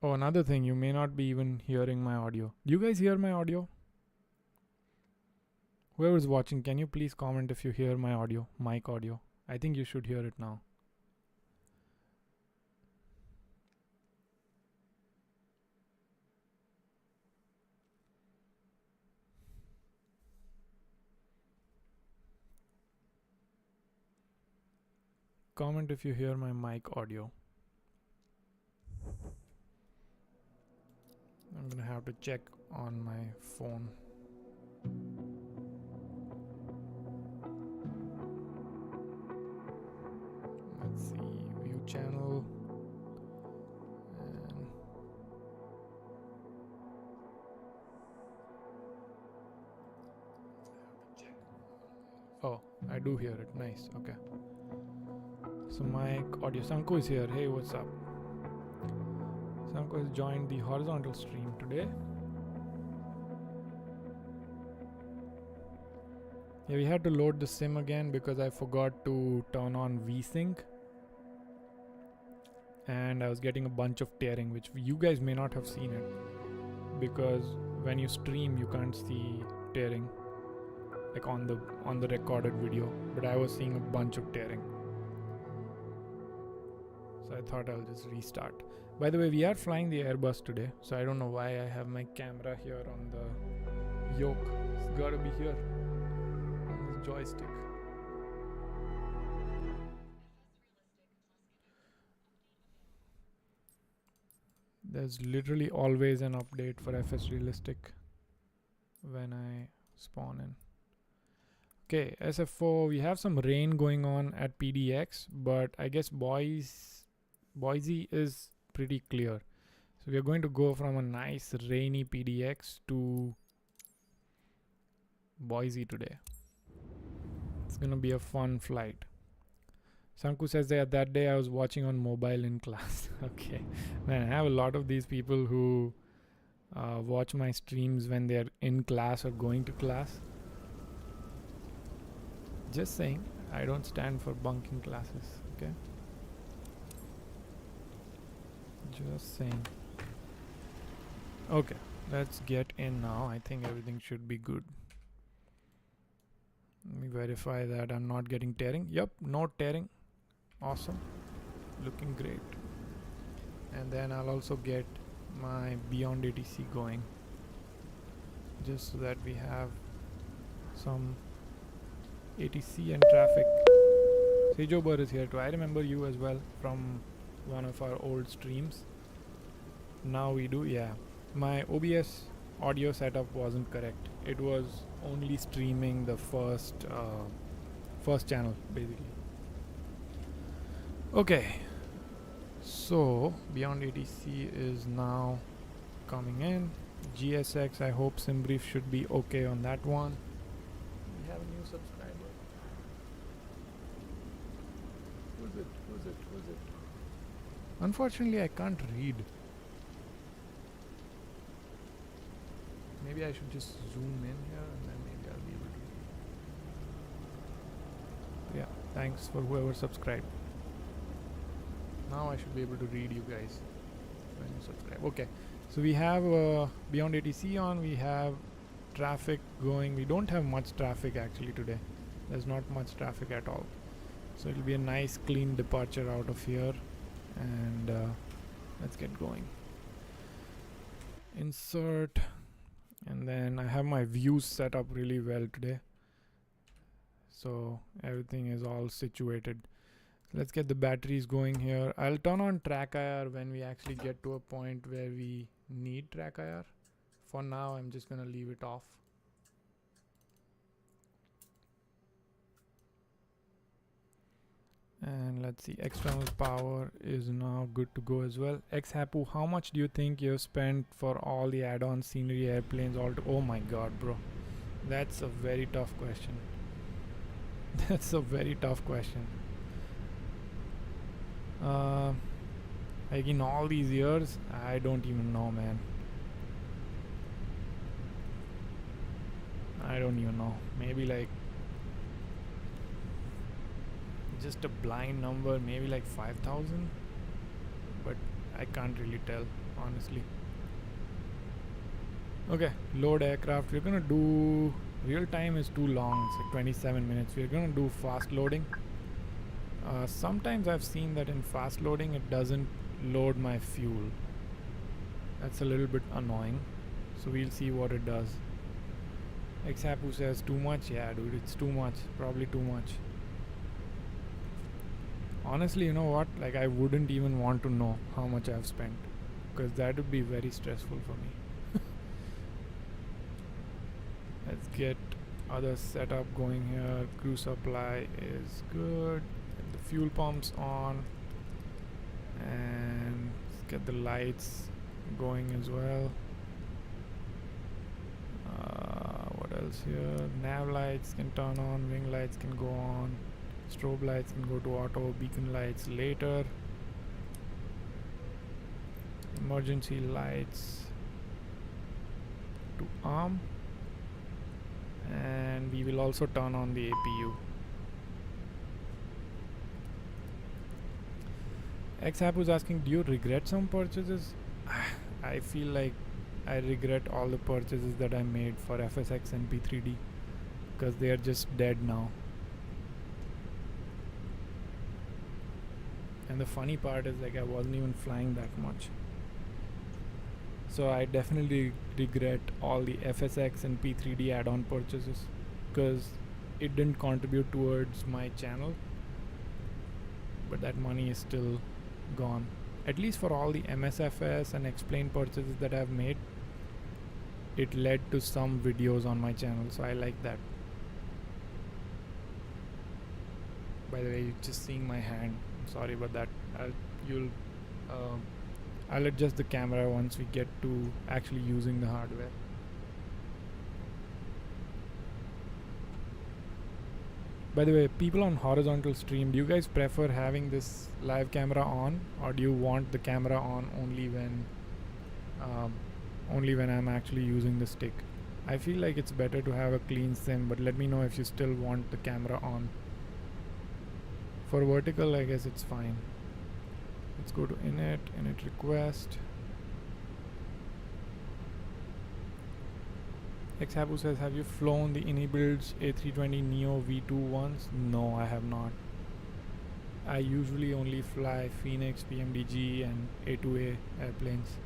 Oh, another thing, you may not be even hearing my audio. Do you guys hear my audio? Whoever's watching, can you please comment if you hear my audio, mic audio? I think you should hear it now. Comment if you hear my mic audio. I'm gonna have to check on my phone. Let's see, view channel. And oh, I do hear it. Nice. Okay. So mic audio. Sanko is here. Hey, what's up? Sanko has joined the horizontal stream today. Yeah, we had to load the sim again because I forgot to turn on VSync. And I was getting a bunch of tearing, which you guys may not have seen it. Because when you stream, you can't see tearing. Like on the recorded video. But I was seeing a bunch of tearing. So I thought I'll just restart. By the way, we are flying the Airbus today, so I don't know why I have my camera here on the yoke. It's gotta be here on this joystick. There's literally always an update for FS Realistic when I spawn in. Okay, SF4, we have some rain going on at PDX, but I guess Boise is pretty clear. So we are going to go from a nice rainy PDX to Boise today. It's gonna be a fun flight. Sanku says that day I was watching on mobile in class. Okay, man, I have a lot of these people who watch my streams when they're in class or going to class. Just saying, I don't stand for bunking classes, okay? Just saying. Okay, let's get in now. I think everything should be good. Let me verify that I'm not getting tearing. Yep, no tearing. Awesome. Looking great. And then I'll also get my Beyond ATC going. Just so that we have some ATC and traffic. Sejo Burr is here too. I remember you as well from one of our old streams. Now we do, yeah. My OBS audio setup wasn't correct. It was only streaming the first channel basically. Okay, so Beyond ATC is now coming in. GSX, I hope SimBrief should be okay on that one. We have a new subscriber. Who's it? Unfortunately, I can't read. Maybe I should just zoom in here and then maybe I'll be able to read. Yeah, thanks for whoever subscribed. Now I should be able to read you guys when you subscribe. Okay, so we have Beyond ATC on, we have traffic going. We don't have much traffic actually today. There's not much traffic at all. So it'll be a nice clean departure out of here. And let's get going. Insert. And then I have my views set up really well today. So everything is all situated. Let's get the batteries going here. I'll turn on track IR when we actually get to a point where we need track IR. For now, I'm just gonna leave it off. And let's see, external power is now good to go as well. Xhapu, how much do you think you've spent for all the add-ons, scenery, airplanes, all to oh my god, bro. That's a very tough question. That's a very tough question. Like in all these years, I don't even know, man. I don't even know. Maybe like just a blind number, maybe like 5,000, but I can't really tell honestly. Okay, load aircraft. We're gonna do real time is too long. It's like 27 minutes. We're gonna do fast loading. Sometimes I've seen that in fast loading it doesn't load my fuel. That's a little bit annoying. So we'll see what it does. Xapu says too much. Yeah, dude, it's too much. Probably too much. Honestly, you know what? Like, I wouldn't even want to know how much I've spent, because that would be very stressful for me. Let's get other setup going here. Crew supply is good. Get the fuel pumps on, and let's get the lights going as well. What else here? Nav lights can turn on, wing lights can go on, strobe lights can go to auto, beacon lights later, emergency lights to arm, and we will also turn on the APU. Xapp was asking, do you regret some purchases? I feel like I regret all the purchases that I made for FSX and P3D, because they are just dead now. And the funny part is, like, I wasn't even flying that much. So I definitely regret all the FSX and P3D add-on purchases, because it didn't contribute towards my channel, but that money is still gone. At least for all the MSFS and explain purchases that I've made, it led to some videos on my channel, so I like that. By the way, you're just seeing my hand. I'm sorry about that. I'll adjust the camera once we get to actually using the hardware. By the way, people on horizontal stream, do you guys prefer having this live camera on, or do you want the camera on only when I'm actually using the stick? I feel like it's better to have a clean sim, but let me know if you still want the camera on. For vertical, I guess it's fine. Let's go to init request. Xhabu says, have you flown the Inibuilds A320 Neo V2 once? No, I have not. I usually only fly Fenix, PMDG and A2A airplanes.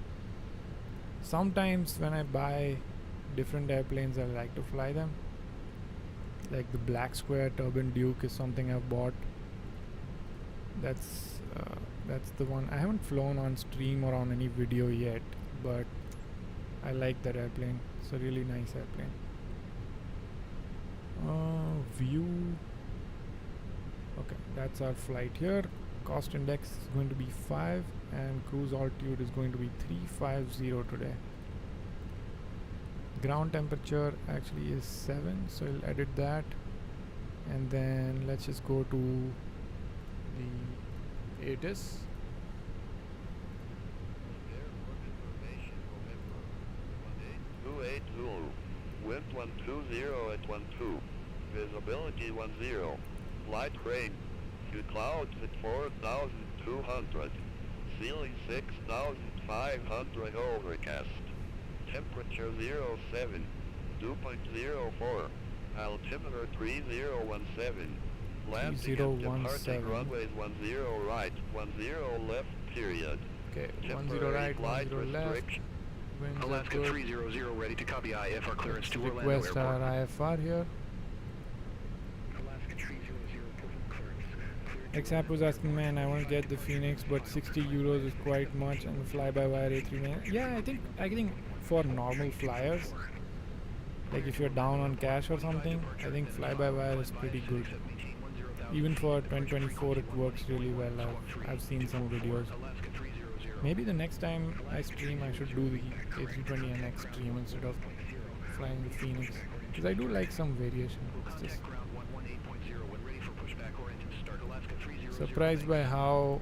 Sometimes when I buy different airplanes, I like to fly them. Like the Black Square Turbine Duke is something I've bought. That's the one. I haven't flown on stream or on any video yet, but I like that airplane. It's a really nice airplane. View. Okay, that's our flight here. Cost index is going to be 5 and cruise altitude is going to be 350 today. Ground temperature actually is 7, so I'll edit that. And then let's just go to the ATIS. Wind 120 at 12. Visibility 10. Light rain. Few clouds at 4,200. Ceiling 6,500 overcast. Temperature 07. Dew point 04. Altimeter 3017. Landing and departing runways 10 right, 10 left, period. Okay, 10 Temporary right, 10 left. restriction. Alaska 300 ready to copy IFR clearance to Orlando Request our Airport. IFR here. Alaska 300 clearance. XApp was asking, man, I want to get the Phoenix, but 60 euros is quite much, and the fly-by-wire A320. Yeah, I think for normal flyers, like if you're down on cash or something, I think fly-by-wire is pretty good. Even for 2024, it works really well. I've seen some videos. Maybe the next time I stream, I should do the A320 NX stream instead of flying the Phoenix, because I do like some variation. It's just surprised by how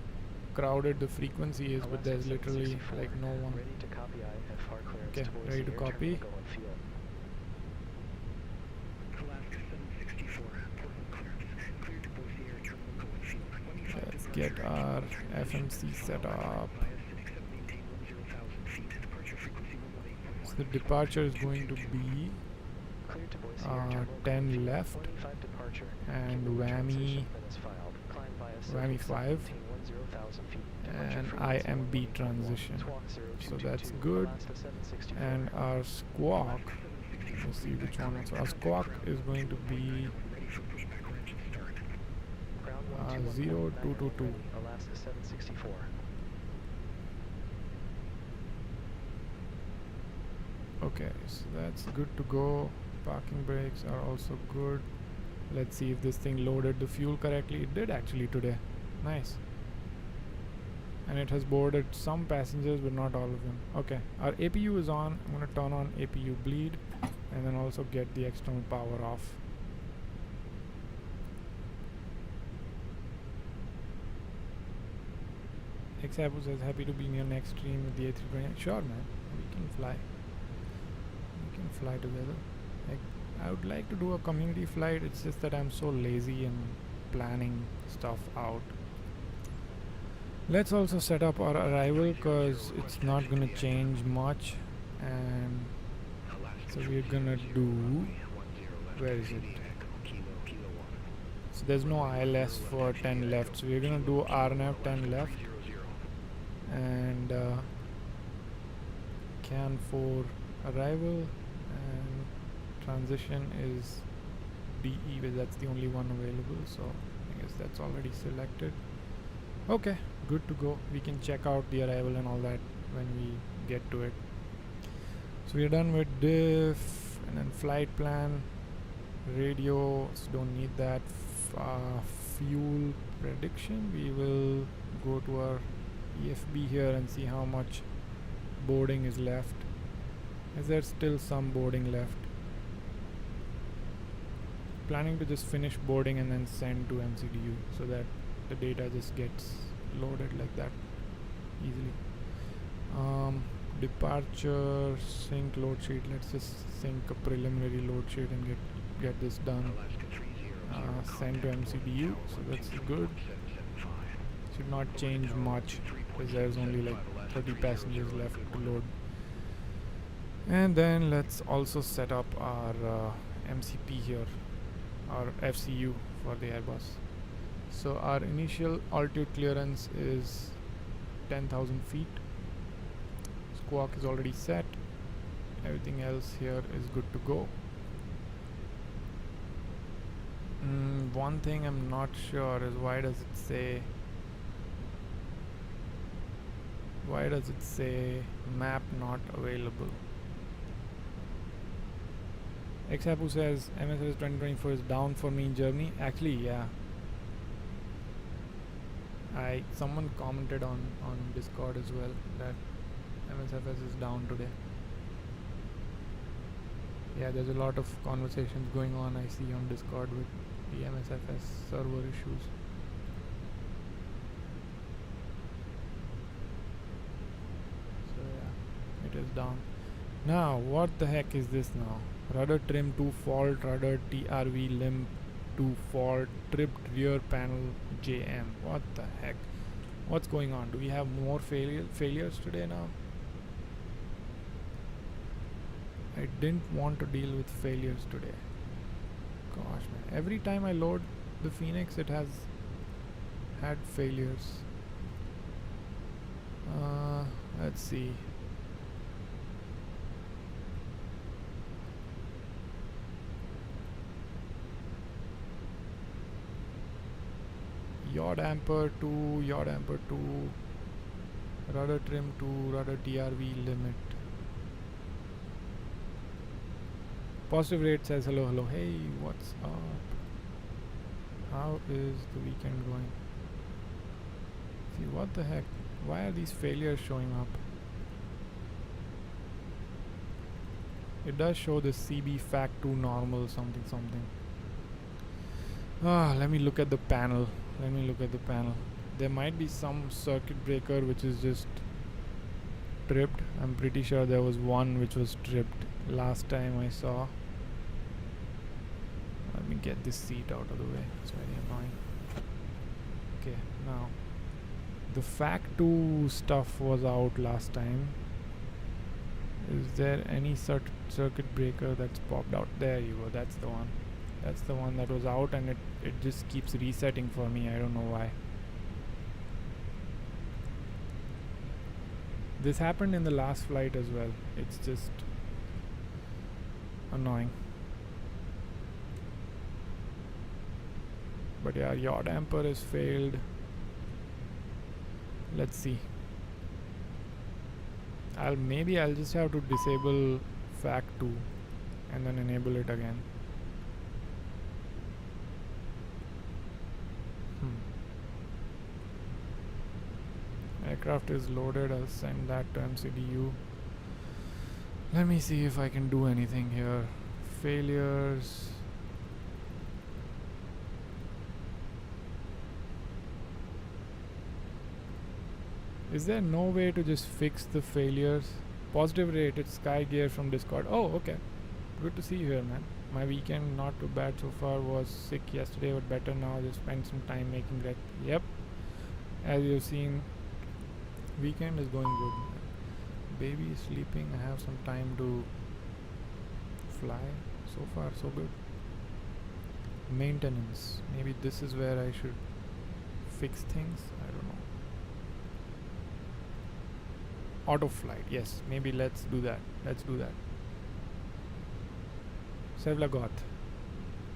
crowded the frequency is, but there's literally like no one. Okay, ready to copy. Let's get our FMC set up. the departure is going to be 10 left and whammy 5 and IMB transition, so that's good. And our squawk, let's see which one. So our squawk is going to be 0222. Okay, so that's good to go. Parking brakes are also good. Let's see if this thing loaded the fuel correctly. It did actually today. Nice. And it has boarded some passengers but not all of them. Okay, our APU is on. I'm going to turn on APU bleed and then also get the external power off. REX Atmos says happy to be in your next stream with the A320. Sure man, we can fly. We can fly together. I would like to do a community flight, it's just that I'm so lazy in planning stuff out. Let's also set up our arrival because it's not gonna change much, and so we're gonna do, where is it? So there's no ILS for 10 left, so we're gonna do RNAV 10 left and CAN 4 arrival, and transition is DE, but that's the only one available, so I guess that's already selected. Okay, good to go. We can check out the arrival and all that when we get to it. So we're done with diff, and then flight plan, radio, so don't need that. Fuel prediction, we will go to our EFB here and see how much boarding is left. Is there still some boarding left? Planning to just finish boarding and then send to MCDU so that the data just gets loaded like that easily. Departure sync load sheet. Let's just sync a preliminary load sheet and get this done. Send to MCDU, so that's good. Should not change much because there's only like 30 passengers left to load. And then let's also set up our MCP here, our FCU for the Airbus. So our initial altitude clearance is 10,000 feet. Squawk is already set. Everything else here is good to go. One thing I'm not sure is why does it say map not available? REX Atmos says Msfs 2024 is down for me in Germany. Actually, yeah. Someone commented on Discord as well that Msfs is down today. Yeah, there's a lot of conversations going on I see on Discord with the Msfs server issues. So yeah, it is down. Now, what the heck is this now? Rudder trim to fault, rudder TRV limb to fault, tripped rear panel JM. What the heck? What's going on? Do we have more failures today now? I didn't want to deal with failures today. Gosh man, every time I load the Fenix it has had failures. Let's see. Yaw damper to rudder trim to rudder TRV limit. Positive rate says hello. Hey, what's up? How is the weekend going? See, what the heck? Why are these failures showing up? It does show the CB fact to normal something. Let me look at the panel. There might be some circuit breaker which is just tripped. I'm pretty sure there was one which was tripped last time I saw. Let me get this seat out of the way. It's very annoying. Okay, now the fact 2 stuff was out last time. Is there any circuit breaker that's popped out? There you go, that's the one. That's the one that was out, and it just keeps resetting for me. I don't know why. This happened in the last flight as well. It's just annoying. But yeah, yaw damper is failed. Let's see. Maybe I'll just have to disable FAC 2 and then enable it again. Aircraft is loaded. I'll send that to MCDU. Let me see if I can do anything here. Failures. Is there no way to just fix the failures? Positive rated Sky Gear from Discord. Oh, okay. Good to see you here, man. My weekend not too bad so far. Was sick yesterday but better now. Just spent some time making that. Yep. As you've seen, weekend is going good. Baby is sleeping. I have some time to fly. So far so good. Maintenance. Maybe this is where I should fix things. I don't know. Auto flight. Yes, maybe let's do that. Sevlagoth,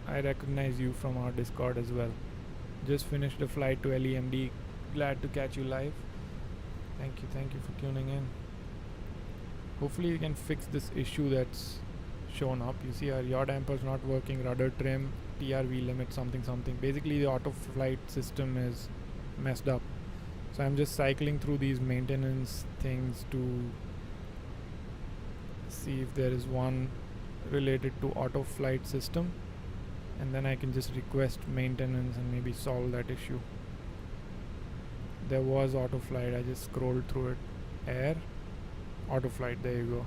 I recognize you from our Discord as well. Just finished the flight to LEMD. Glad to catch you live. Thank you for tuning in. Hopefully you can fix this issue that's shown up. You see our yaw damper's not working, rudder trim, TRV limit something. Basically the auto flight system is messed up. So I'm just cycling through these maintenance things to see if there is one related to auto flight system, and then I can just request maintenance and maybe solve that issue. There was auto flight. I just scrolled through it. Air, auto flight. There you go.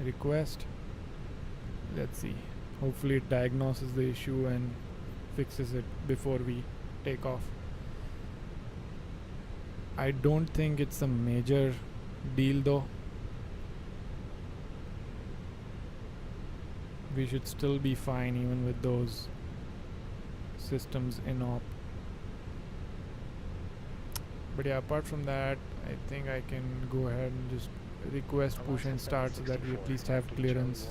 Request. Let's see. Hopefully it diagnoses the issue and fixes it before we take off. I don't think it's a major deal though. We should still be fine even with those systems in op. But yeah, apart from that, I think I can go ahead and just request push and start so that we at least have clearance.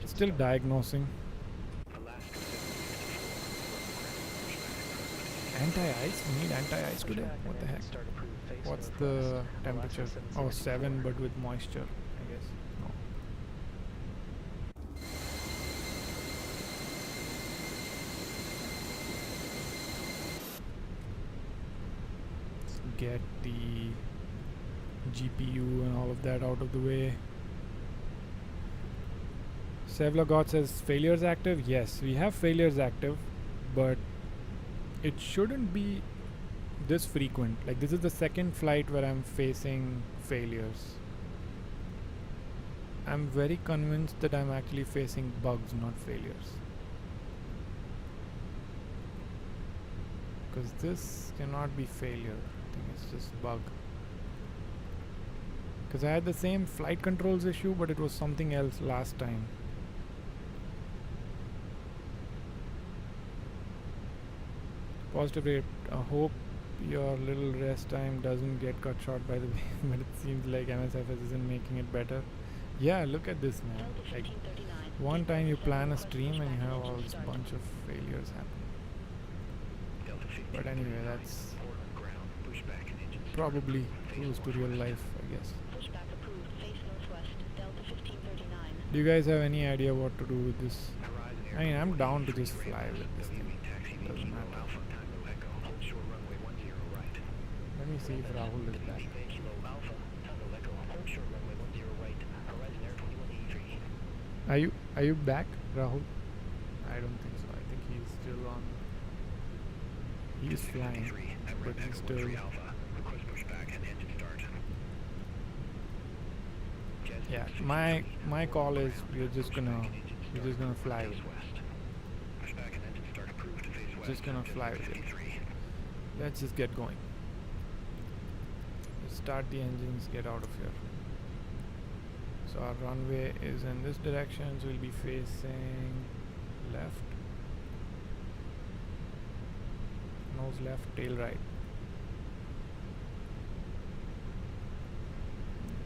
It's still diagnosing. Anti-ice? We need anti-ice today? What the heck? What's the temperature? Oh, 7 but with moisture, I guess. No. Let's get the GPU and all of that out of the way. Sevlagot says failures active. Yes, we have failures active, but it shouldn't be this frequent. Like, this is the second flight where I'm facing failures. I'm very convinced that I'm actually facing bugs, not failures. Because this cannot be failure. I think it's just bug. Because I had the same flight controls issue, but it was something else last time. Positive rate. I hope your little rest time doesn't get cut short by the way, but it seems like Msfs isn't making it better. Yeah, look at this, man. Like, one time you plan a stream and you have all this bunch of failures happen. But anyway, that's probably close to real life, I guess. Do you guys have any idea what to do with this? I mean, I'm down to just fly with this thing. Doesn't matter. Let me see if Rahul is back. Are you back, Rahul? I don't think so. I think he's still on. He is flying, but he's still. Yeah, my call is we're just gonna fly with it. Just gonna fly with it. Let's just get going. Let's start the engines, get out of here. So our runway is in this direction, so we'll be facing left. Nose left, tail right.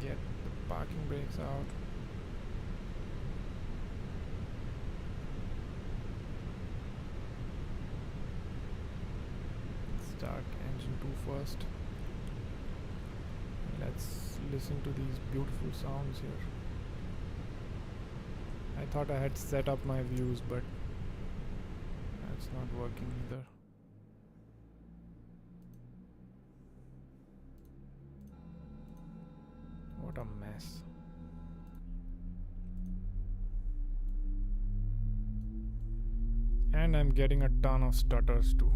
Get the parking brakes out. Start engine 2 first. Let's listen to these beautiful sounds here. I thought I had set up my views, but that's not working either. What a mess. And I'm getting a ton of stutters too.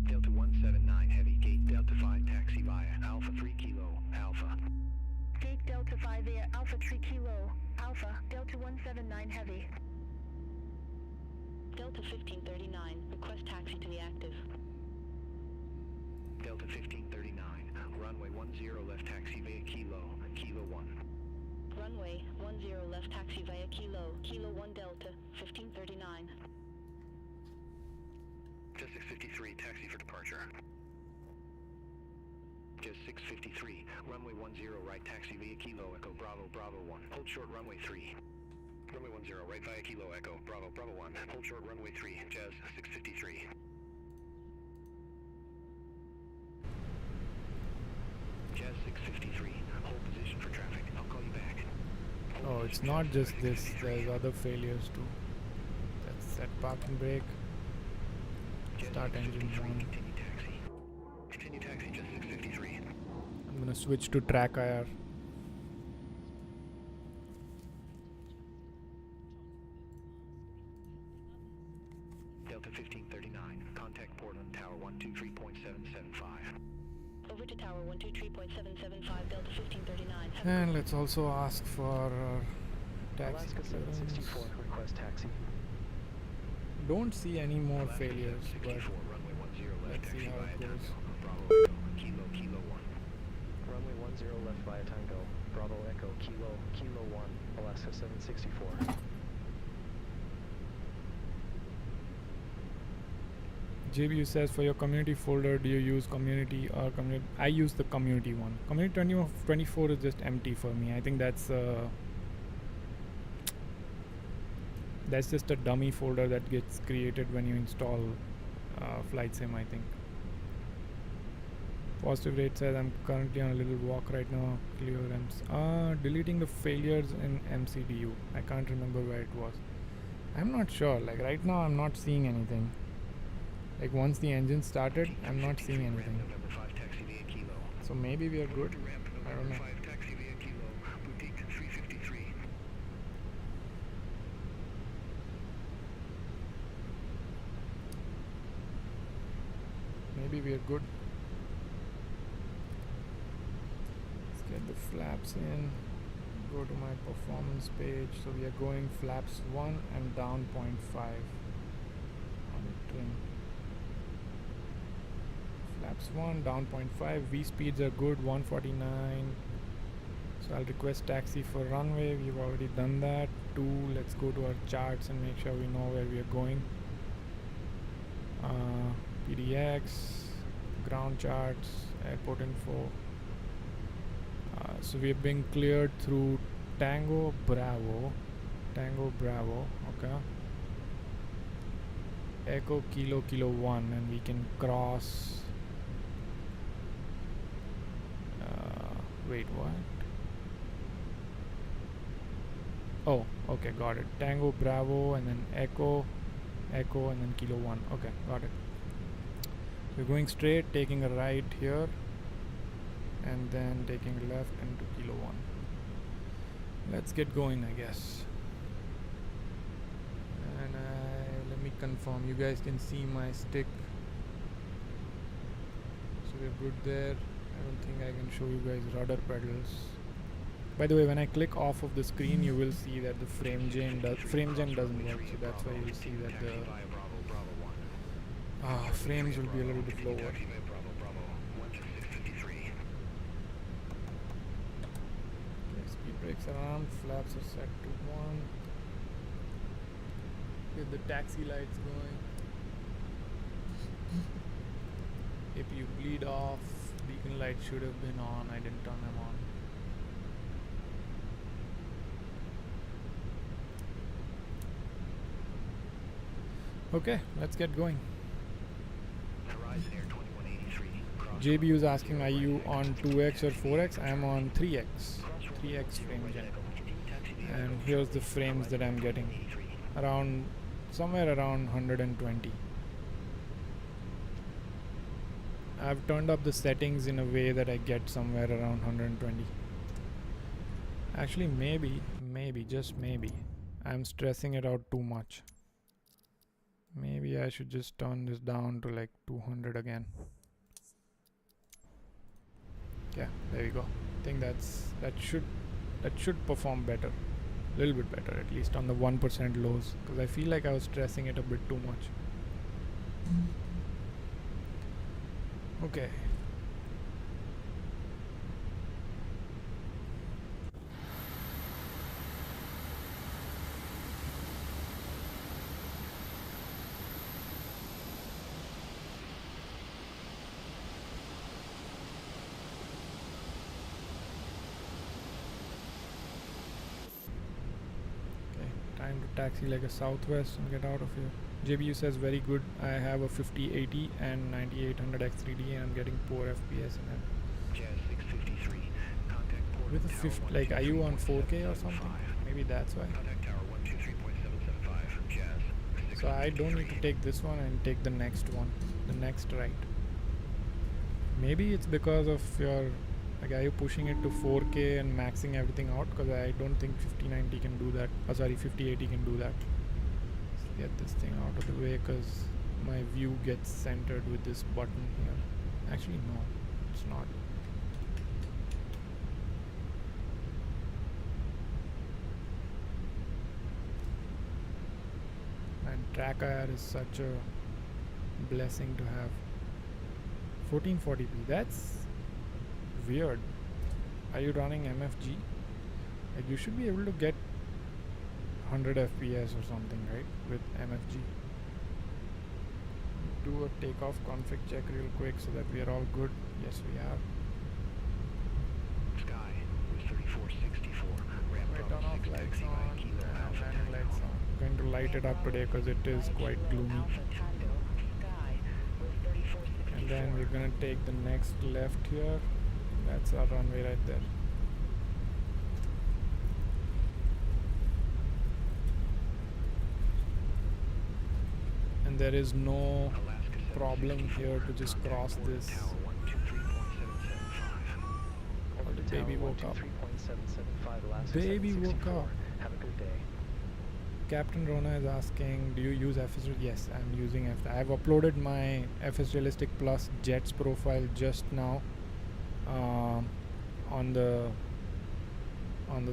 Delta 179 Heavy, Gate Delta 5 taxi via Alpha 3 Kilo, Alpha. Gate Delta 5 Air, Alpha 3 Kilo, Alpha, Delta 179 Heavy. Delta 1539, request taxi to the active. Delta 1539, runway 10 left taxi via Kilo, Kilo 1. Runway 10 left taxi via Kilo, Kilo 1 Delta, 1539. Just 653, taxi for departure. Just 653, runway 10 right taxi via Kilo, Echo Bravo, Bravo 1. Hold short runway 3. Runway 10 right via Kilo, Echo Bravo, Bravo 1. Hold short runway 3, Jazz 653. Jazz 653, hold position for traffic. I'll call you back. Oh, it's not just this, there's other failures too. That's set parking brake. Start engine 1. Continue taxi. Continue taxi, just 653. I'm gonna switch to track IR. Delta 1539, contact Portland Tower 123.775. Over to Tower 123.775, Delta 1539. And let's also ask for taxi Alaska clearance. 764, request taxi. Don't see any more Alaska failures, but 764, runway 10 left let's see taxi how via it goes. Tango, Bravo, Kilo, Kilo 1. Runway 10 left via Tango, Bravo Echo, Kilo, Kilo 1, Alaska 764. JBU says, for your community folder, do you use community or community? I use the community one. Community 24 is just empty for me. I think that's just a dummy folder that gets created when you install Flight Sim, I think. Positive rate says, I'm currently on a little walk right now. Clear deleting the failures in MCDU. I can't remember where it was. I'm not sure. Like right now, I'm not seeing anything. Like once the engine started, I'm not seeing anything. November 5 taxi via Kilo. So maybe we are good. Ramp I don't November know. 5 taxi via Kilo, Boutique 353. Maybe we are good. Let's get the flaps in. Go to my performance page. So we are going flaps 1 and down 0.5 on the trim. Flaps 1, down 0.5. V speeds are good, 149. So I'll request taxi for runway. We've already done that. 2, let's go to our charts and make sure we know where we are going. PDX, ground charts, airport info. So we are being cleared through Tango Bravo, okay. Echo Kilo Kilo 1, and we can cross. Wait, what? Oh, okay, got it. Tango Bravo, and then Echo, and then Kilo 1. Okay, got it. We're going straight, taking a right here, and then taking left into Kilo 1. Let's get going, I guess. And let me confirm. You guys can see my stick. So we're good there. I don't think I can show you guys rudder pedals. By the way, when I click off of the screen, you will see that the frame gen doesn't work. So that's why you'll see that the Frames will be a little bit lower. Bravo, Bravo, 1 to 653. Okay, speed brakes are on, flaps are set to 1. Get the taxi lights going. APU bleed off. Beacon light should have been on. I didn't turn them on. Okay, let's get going. Horizon Air 2183. JB is asking, are you on 2x or 4x? I'm on 3x. 3x frame gen. And here's the frames that I'm getting. Around somewhere around 120. I've turned up the settings in a way that I get somewhere around 120. Actually, maybe, just maybe, I'm stressing it out too much. Maybe I should just turn this down to like 200 again. Yeah, there we go. I think that should perform better. A little bit better, at least on the 1% lows, because I feel like I was stressing it a bit too much. Okay. Time to taxi like a Southwest and get out of here. JBU says very good. I have a 5080 and 9800 X3D and I'm getting 4 FPS in it. Jazz 653. Contact port With a tower 50, like, are you on 4K or something? 123.775. Maybe that's why. Contact tower 123.775. Jazz. So I don't need to take this one and take the next one, the next right. Maybe it's because of your, like, are you pushing it to 4K and maxing everything out? Because I don't think 5090 can do that. Oh, sorry, 5080 can do that. Let's get this thing out of the way because my view gets centered with this button here. Actually, no, it's not. And track IR is such a blessing to have. 1440p, that's weird. Are you running MFG? Like, you should be able to get 100 FPS or something, right, with MFG. Do a takeoff config check real quick so that we are all good. Yes, we are. Sky with 3464. Ramp Right, Bravo turn off 6 lights taxi by on. Kilo Alpha Landing lights Tango. on. Going to light it up today because it is quite gloomy. And then we're gonna take the next left here. That's our runway right there. And there is no Alaska problem 764. here to just Contact cross port this. tower 123.775. Oh, the baby woke up. 123.775 Alaska Baby woke 764. up. Have a good day. Captain Rona is asking, do you use FS? Yes, I'm using FS. I've uploaded my FS Realistic Plus Jets profile just now on the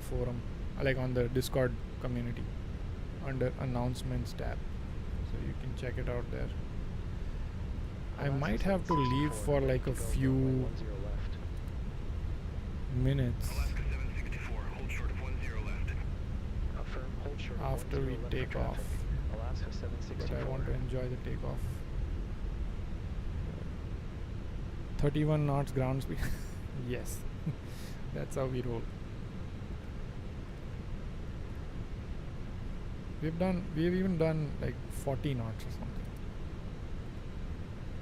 forum, like on the Discord community under announcements tab, so you can check it out there. I Alaska might have to leave 764, for like a go runway few 10 left. minutes Alaska 764. Hold short of 10 left. Affirm, hold short of after 10 we left for take off, traffic. Alaska but 764. I want to enjoy the takeoff. 31 knots ground speed. Yes, that's how we roll. We've even done like 40 knots or something.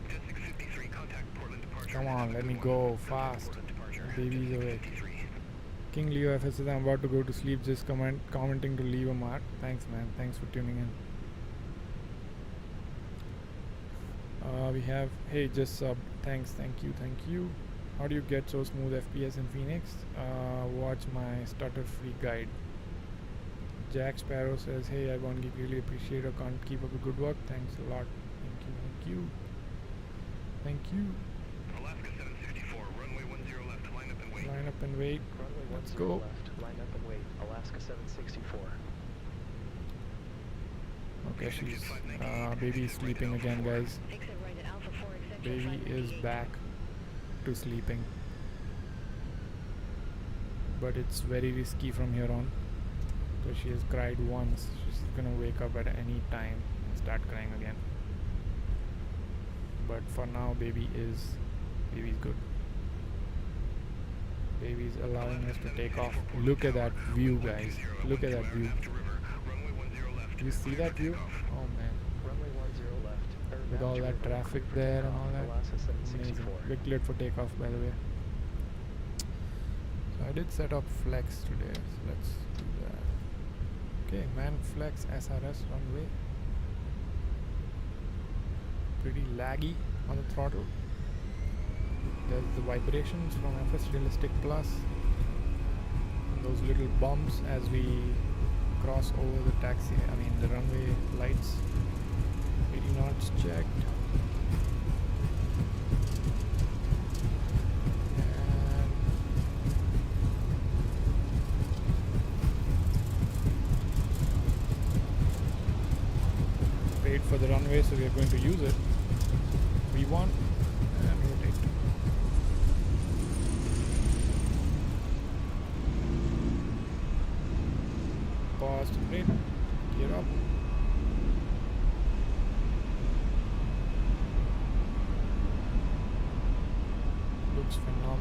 Jet 653. Contact Portland departure. Come on, let me go fast. Baby's awake. King Leo FS says, I'm about to go to sleep, just commenting to leave a mark. Thanks, man. Thanks for tuning in. We have, hey, just sub. Thanks, thank you. How do you get so smooth FPS in Phoenix? Watch my stutter-free guide. Jack Sparrow says, hey, AirborneGeek, really appreciate your content. Keep up the good work. Thanks a lot. Thank you. Alaska 764. Runway 10 left. Line up and wait. Line up and wait. Runway Let's 10 go. left. Line up and wait. Alaska 764. Okay, she's baby's sleeping again, guys. Exit baby is back to sleeping. But it's very risky from here on, because she has cried once. She's gonna wake up at any time and start crying again. But for now, baby's good. Baby's allowing us to take off. Look at that view, guys. Look at that view. Do you see that view? Oh man. Runway 10 left. With all that traffic there and all that. Alaska Amazing. 764. We're cleared for takeoff, by the way. So I did set up flex today, so let's do that. Okay, man, flex SRS runway. Pretty laggy on the throttle. There's the vibrations from FS Realistic Plus. And those little bumps as we cross over the the runway lights. 80 knots checked. And wait for the runway, so we are going to use it. V1 and rotate. Pause to brake. Gear up. Looks phenomenal.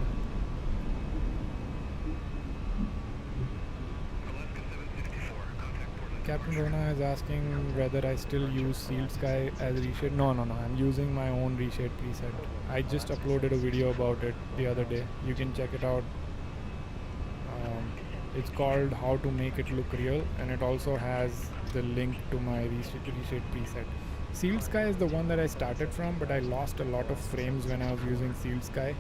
Captain Rona is asking whether I still use Sealed Sky as Reshade. No, I'm using my own Reshade preset. I just uploaded a video about it the other day. You can check it out. It's called How to Make It Look Real, and it also has the link to my Reshade preset. Sealed Sky is the one that I started from, but I lost a lot of frames when I was using Sealed Sky.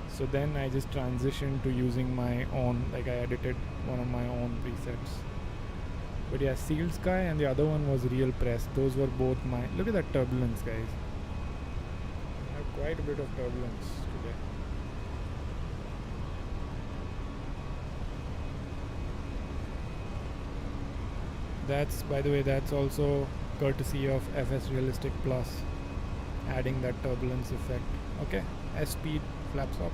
So then I just transitioned to using my own, like I edited one of my own presets. But yeah, Sealed Sky and the other one was Real Press. Those were both my... Look at that turbulence, guys. I have quite a bit of turbulence today. That's, by the way, that's also courtesy of FS Realistic Plus, adding that turbulence effect. Okay, S-speed, flaps up.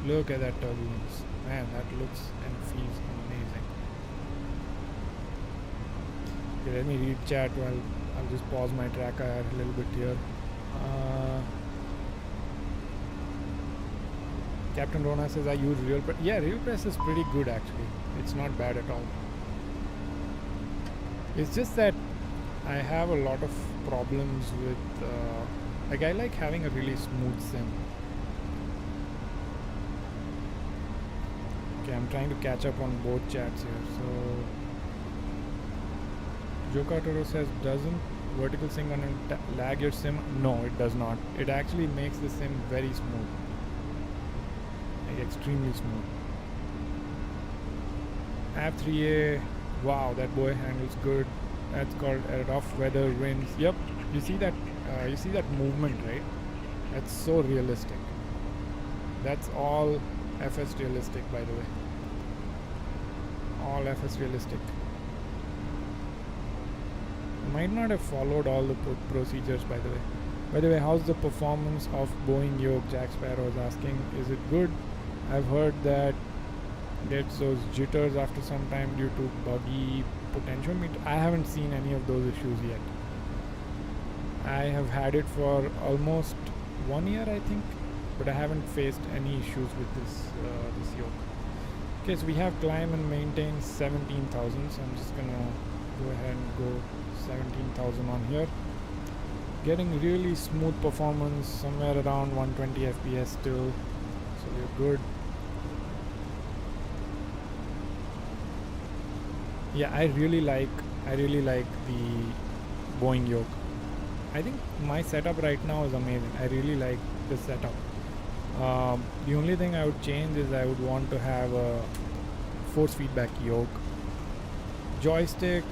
Look at that turbulence. Man, that looks and feels amazing. Okay, let me read chat while I'll just pause my tracker a little bit here. Captain Rona says I use Real Press. Yeah, Real Press is pretty good actually. It's not bad at all. It's just that I have a lot of problems with like I like having a really smooth sim. Okay, I'm trying to catch up on both chats here. So Joka Toro says, doesn't vertical sync on lag your sim? No, it does not. It actually makes the sim very smooth. Like extremely smooth. App 3A, wow, that boy handles good. That's called rough weather winds. Yep, you see that movement, right? That's so realistic. That's all FS realistic, by the way. All FS realistic. I might not have followed all the procedures, by the way. By the way, how's the performance of Boeing yoke? Jack Sparrow is asking. Is it good? I've heard that gets those jitters after some time due to buggy potentiometer. I haven't seen any of those issues yet. I have had it for almost 1 year, I think, but I haven't faced any issues with this yoke. Okay, so we have climb and maintain 17,000. So I'm just gonna go ahead and go 17,000 on here. Getting really smooth performance, somewhere around 120 FPS still, so we're good. Yeah, I really like the Boeing yoke. I think my setup right now is amazing. I really like the setup. The only thing I would change is I would want to have a force feedback yoke. Joystick,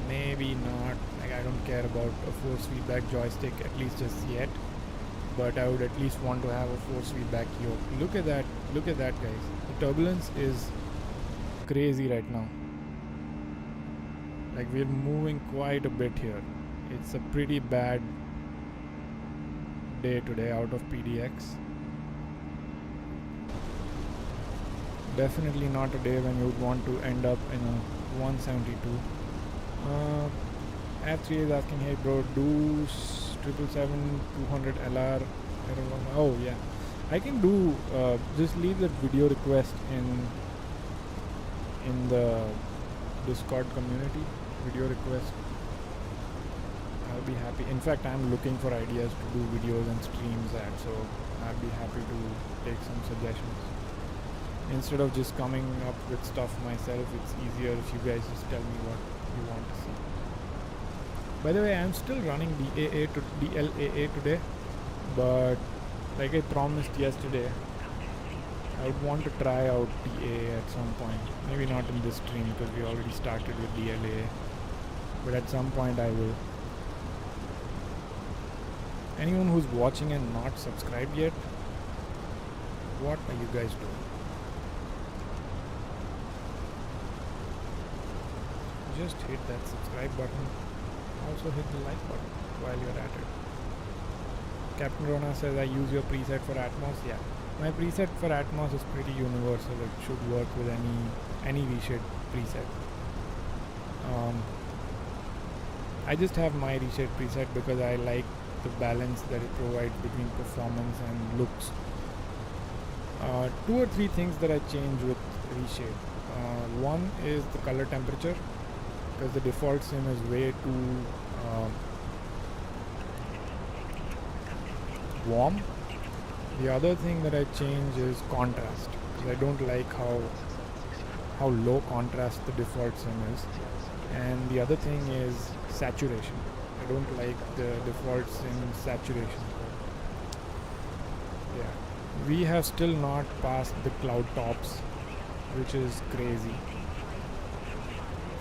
maybe not. Like I don't care about a force feedback joystick, at least just yet. But I would at least want to have a force feedback yoke. Look at that, guys. The turbulence is crazy right now. Like we're moving quite a bit here. It's a pretty bad day today out of PDX. Definitely not a day when you would want to end up in a 172. F3 is asking, hey bro, do 777 200 LR. Oh yeah, I can do. Just leave that video request in the Discord community. Video request. I'll be happy. In fact, I'm looking for ideas to do videos and streams at, so I'll be happy to take some suggestions. Instead of just coming up with stuff myself, it's easier if you guys just tell me what you want to see. By the way, I'm still running DLAA today, but like I promised yesterday, I would want to try out DA at some point. Maybe not in this stream because we already started with DLAA, but at some point I will. Anyone who's watching and not subscribed yet, what are you guys doing? Just hit that subscribe button. Also hit the like button while you're at it. Captain Rona says, I use your preset for Atmos. Yeah, my preset for Atmos is pretty universal. It should work with any Reshade preset. I just have my Reshade preset because I like the balance that it provides between performance and looks. 2 or 3 things that I change with Reshade. One is the color temperature, because the default sim is way too warm. The other thing that I change is contrast, because I don't like how low contrast the default sim is. And the other thing is saturation. I don't like the default sim saturation. Yeah, we have still not passed the cloud tops, which is crazy.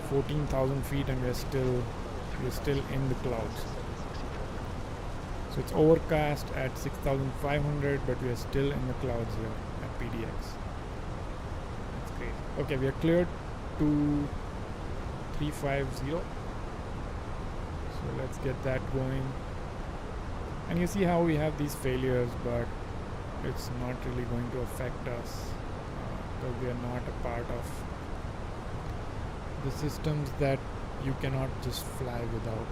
14,000 feet and we're still in the clouds. So it's overcast at 6,500, but we are still in the clouds here at PDX. That's great. Okay, we are cleared to 350. So let's get that going. And you see how we have these failures, but it's not really going to affect us because we are not a part of the systems that you cannot just fly without.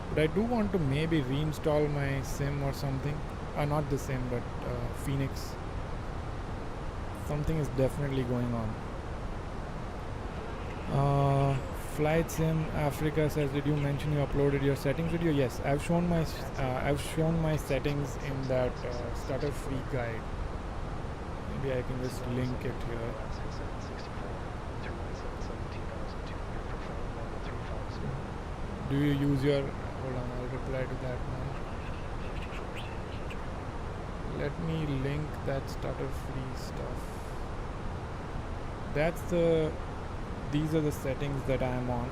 But I do want to maybe reinstall my sim or something. Not the sim, but Fenix. Something is definitely going on. Flight Sim Africa says, did you mention you uploaded your settings video? Yes, I've shown my settings in that stutter free guide. Maybe I can just link it here. Do you use your... Hold on, I'll reply to that now. Let me link that stutter free stuff. These are the settings that I am on.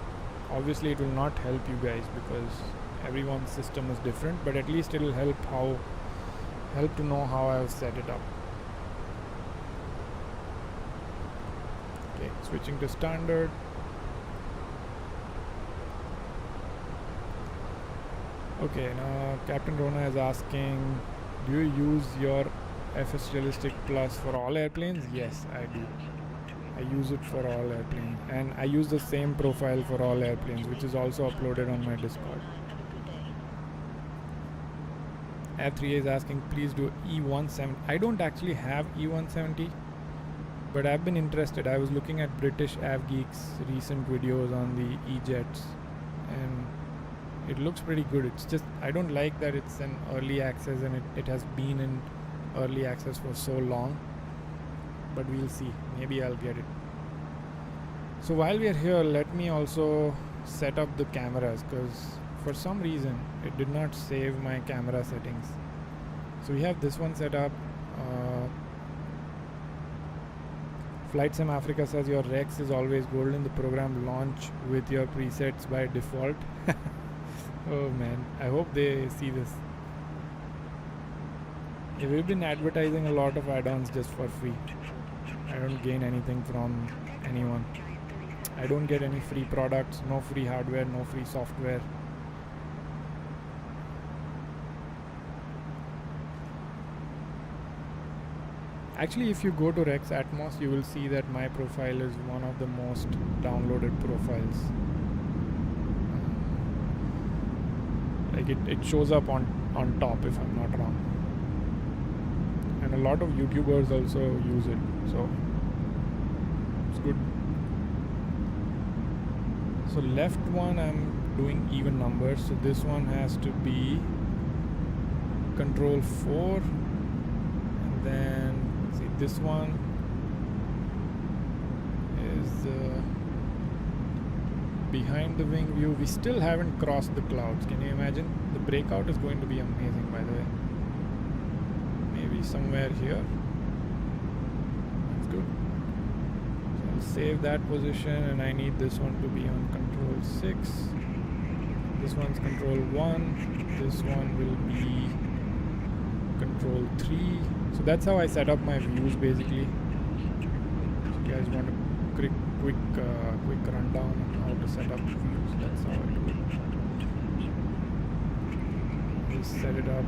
Obviously it will not help you guys because everyone's system is different, but at least it will help to know how I have set it up. Okay, switching to standard. Okay, now Captain Rona is asking, do you use your FS Realistic Plus for all airplanes? Yes, I do. I use it for all airplanes, and I use the same profile for all airplanes, which is also uploaded on my Discord. F3A is asking, please do E170. I don't actually have E170, but I've been interested. I was looking at British AvGeek's recent videos on the E-jets, and it looks pretty good. It's just I don't like that it's an early access and it has been in early access for so long, but we'll see. Maybe I'll get it. So while we are here, let me also set up the cameras, because for some reason it did not save my camera settings. So we have this one set up. Flight Sim Africa says your REX is always golden. The program launch with your presets by default. Oh man, I hope they see this. Yeah, we've been advertising a lot of add-ons just for free. I don't gain anything from anyone. I don't get any free products, no free hardware, no free software. Actually, if you go to REX Atmos, you will see that my profile is one of the most downloaded profiles. Like it shows up on top, if I'm not wrong. And a lot of YouTubers also use it, so it's good. So left one I'm doing even numbers, so this one has to be control 4, and then see this one is behind the wing view. We still haven't crossed the clouds. Can you imagine? The breakout is going to be amazing, by the way. Maybe somewhere here. That's good. So I'll save that position, and I need this one to be on control 6. This one's control 1. This one will be control 3. So that's how I set up my views basically. If you guys want a quick rundown on how to set up views, that's how I do it. Just set it up.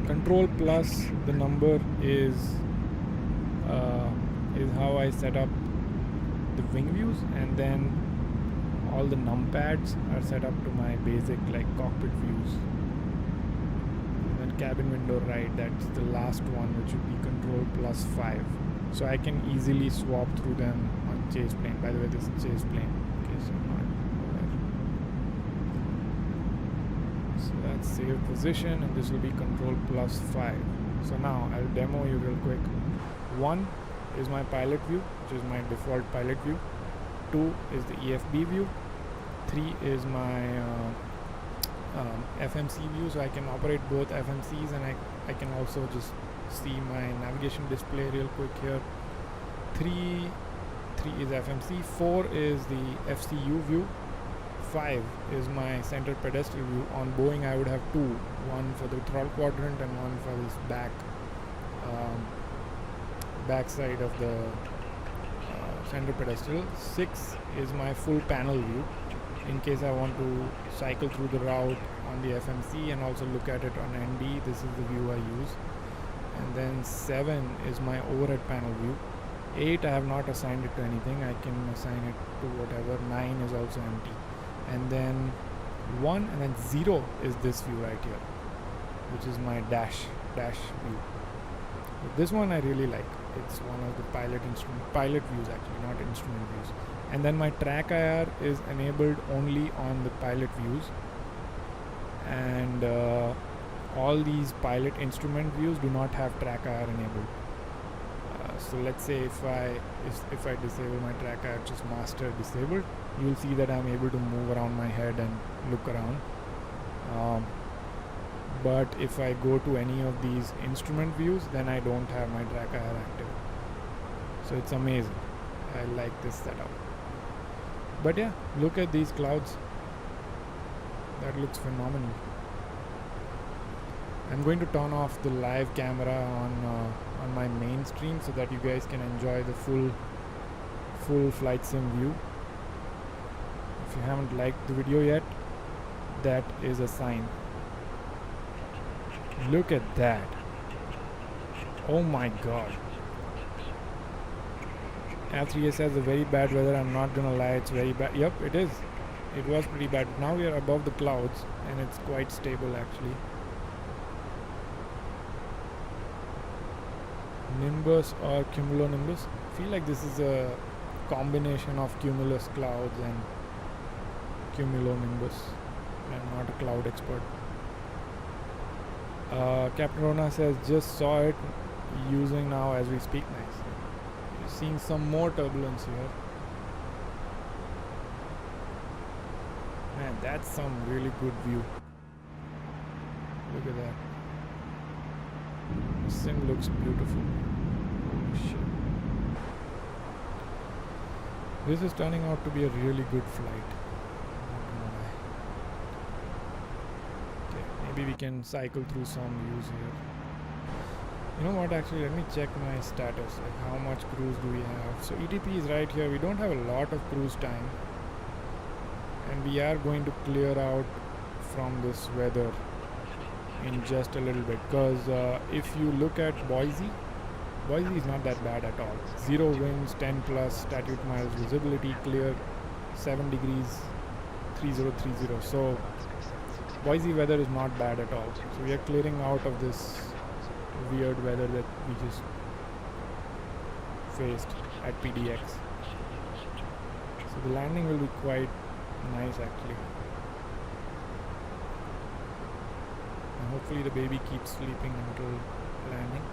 Control plus the number is how I set up the wing views, and then all the numpads are set up to my basic like cockpit views. And then cabin window right, that's the last one, which would be control plus 5. So I can easily swap through them on chase plane. By the way, this is chase plane, in case you're not aware. So that's save position, and this will be control plus 5. So now I'll demo you real quick. 1 is my pilot view, which is my default pilot view. 2 is the EFB view. 3 is my FMC view, so I can operate both FMCs, and I can also just see my navigation display real quick here. 3 is FMC. 4 is the FCU view. 5 is my center pedestal view. On Boeing I would have 2, one for the throttle quadrant and one for this back side of the center pedestal. 6 is my full panel view, in case I want to cycle through the route on the FMC and also look at it on ND. This is the view I use. And then 7 is my overhead panel view. 8 I have not assigned it to anything. I can assign it to whatever. 9 is also empty. And then 1 and then 0 is this view right here, which is my dash view. But this one I really like. It's one of the pilot views actually, not instrument views. And then my track IR is enabled only on the pilot views, and all these pilot instrument views do not have track IR enabled. So let's say if I disable my track IR, just master disabled, you'll see that I'm able to move around my head and look around. But if I go to any of these instrument views, then I don't have my track IR active. So it's amazing. I like this setup. But yeah, look at these clouds. That looks phenomenal. I'm going to turn off the live camera on my main stream so that you guys can enjoy the full flight sim view. If you haven't liked the video yet, that is a sign. Look at that. Oh my god. A3S has a very bad weather. I'm not gonna lie, it's very bad. Yep, it is. It was pretty bad. Now we are above the clouds and it's quite stable actually. Nimbus or cumulonimbus. I feel like this is a combination of cumulus clouds and cumulonimbus. I'm not a cloud expert. Captain Rona says just saw it using now as we speak. Nice. You're seeing some more turbulence here. Man, that's some really good view. Look at that. The sim looks beautiful. Holy shit. This is turning out to be a really good flight. Okay, maybe we can cycle through some views here. You know what, actually let me check my status, like how much cruise do we have. So ETP is right here. We don't have a lot of cruise time, and we are going to clear out from this weather in just a little bit, because if you look at Boise, Boise is not that bad at all. 0 winds, 10 plus, statute miles, visibility, clear, 7 degrees, 3030. So Boise weather is not bad at all. So we are clearing out of this weird weather that we just faced at PDX. So the landing will be quite nice actually. And hopefully the baby keeps sleeping until landing.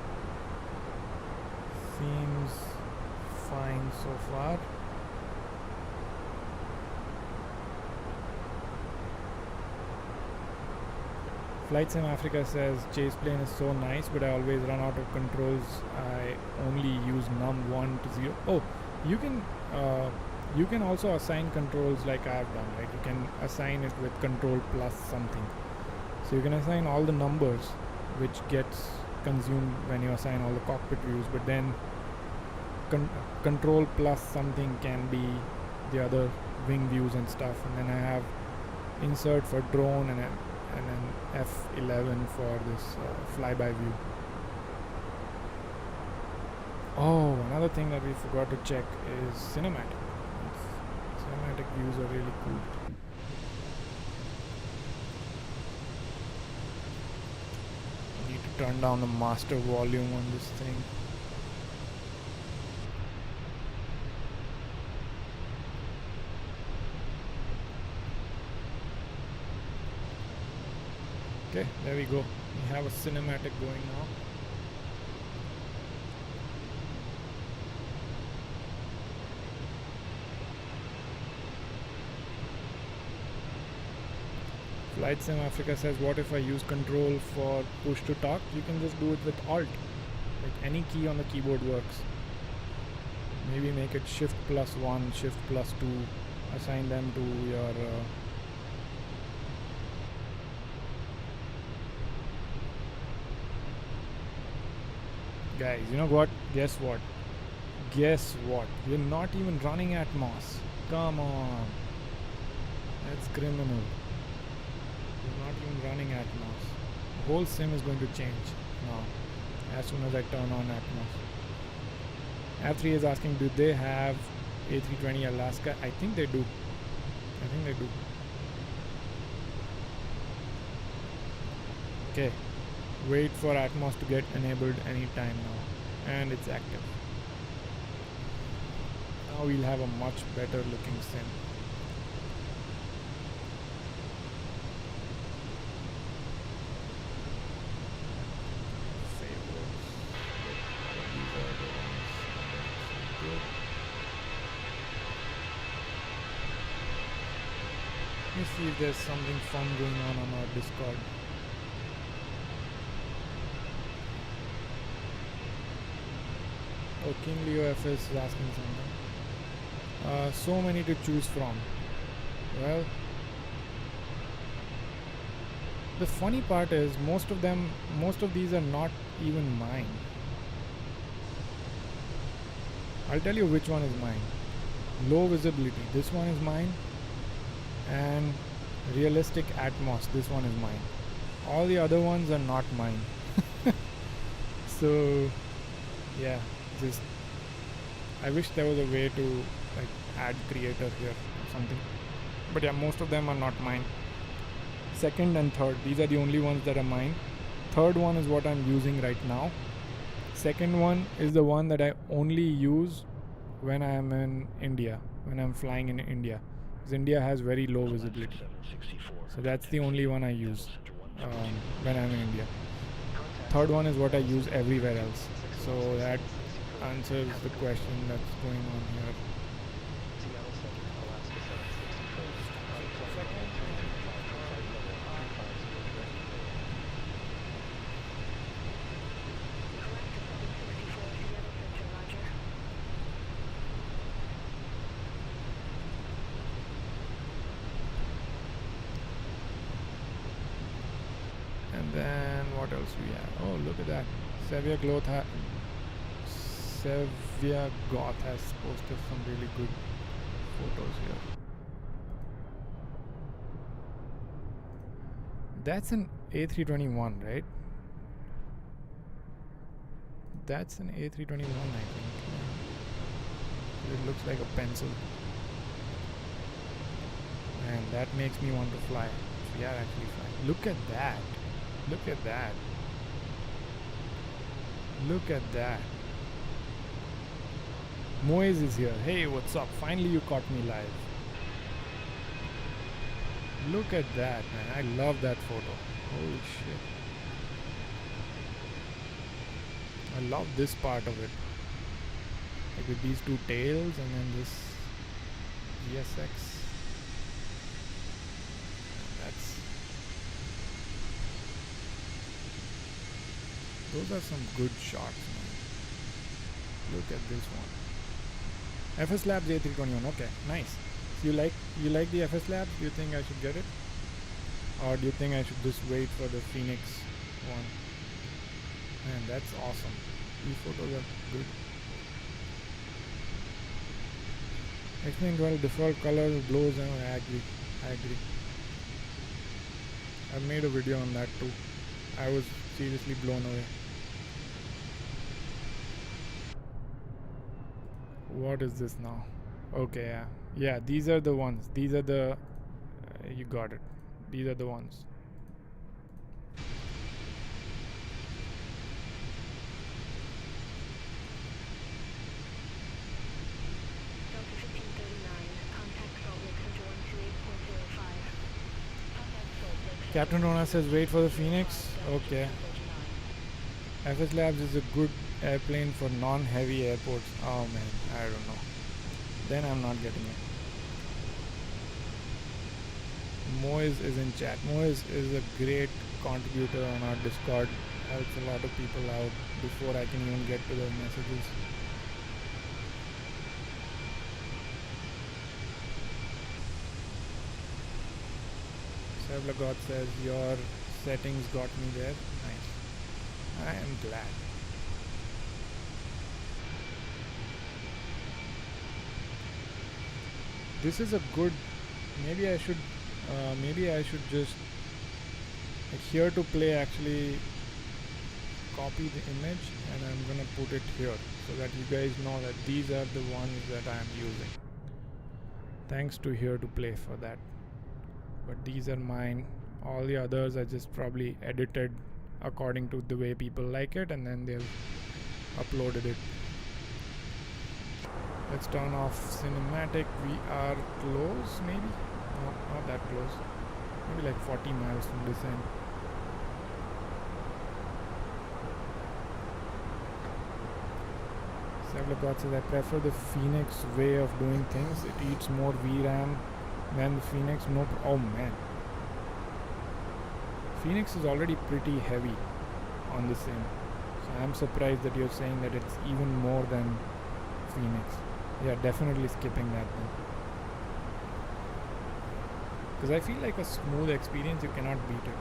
Seems fine so far. Flight Sim Africa says chase plane is so nice, but I always run out of controls. I only use num 1 to 0. Oh, you can also assign controls like I have done, right? You can assign it with control plus something. So you can assign all the numbers which gets consumed when you assign all the cockpit views, but then control plus something can be the other wing views and stuff. And then I have insert for drone and then F11 for this flyby view. Oh, another thing that we forgot to check is cinematic. Cinematic views are really cool. I need to turn down the master volume on this thing. Okay, there we go. We have a cinematic going now. Flight Sim Africa says, what if I use control for push to talk? You can just do it with Alt. Like any key on the keyboard works. Maybe make it Shift plus 1, Shift plus 2. Assign them to your guys, you know what? Guess what? Guess what? We're not even running Atmos. Come on. That's criminal. We're not even running Atmos. The whole sim is going to change now as soon as I turn on Atmos. F3 is asking, do they have A320 Alaska? I think they do. Okay. Wait for Atmos to get enabled anytime now. And it's active. Now we'll have a much better looking sim. Let me see if there's something fun going on our Discord. Oh, King Leo FS is asking something. So many to choose from. Well, the funny part is most of these are not even mine. I'll tell you which one is mine. Low visibility, this one is mine. And realistic Atmos, this one is mine. All the other ones are not mine. So yeah, just I wish there was a way to like add creator here or something, but yeah, most of them are not mine. Second and third, these are the only ones that are mine. Third one is what I'm using right now. Second one is the one that I only use when I am in India, when I'm flying in India, because India has very low visibility. So that's the only one I use when I'm in India. Third one is what I use everywhere else. So that answers the question that's going on here. And then what else we have? Oh, look at that. Sevia Goth has posted some really good photos here. That's an A321, right? That's an A321, I think. Yeah. It looks like a pencil. And that makes me want to fly. So yeah, actually fly. Look at that. Look at that. Look at that. Moez is here. Hey, what's up? Finally you caught me live. Look at that, man. I love that photo. Holy shit. I love this part of it. Like with these two tails and then this GSX. Those are some good shots, man. Look at this one. FS Labs A321. Okay, nice. So you like the FS Labs? Do you think I should get it, or do you think I should just wait for the Fenix one? Man, that's awesome. These photos are good. Explain well. Default colors, blows, and I agree. I made a video on that too. I was seriously blown away. What is this now? Okay, yeah, these are the ones. These are the you got it. These are the ones. Captain Rona says wait for the Phoenix. Okay. FS Labs is a good airplane for non-heavy airports. Oh man, I don't know. Then I'm not getting it. Moez is in chat. Moez is a great contributor on our Discord. Helps a lot of people out before I can even get to their messages. God says your settings got me there. Nice. I am glad. This is a good. Maybe I should just like here to play actually copy the image and I'm gonna put it here so that you guys know that these are the ones that I am using. Thanks to here to play for that. But these are mine. All the others I just probably edited according to the way people like it and then they've uploaded it. Let's turn off cinematic. We are close, maybe? No, not that close. Maybe like 40 miles from this end. Savlakot says I prefer the Phoenix way of doing things. It eats more VRAM than the Phoenix. Oh man. Phoenix is already pretty heavy on the sim. So I'm surprised that you're saying that it's even more than Phoenix. Yeah, definitely skipping that then. Because I feel like a smooth experience, you cannot beat it.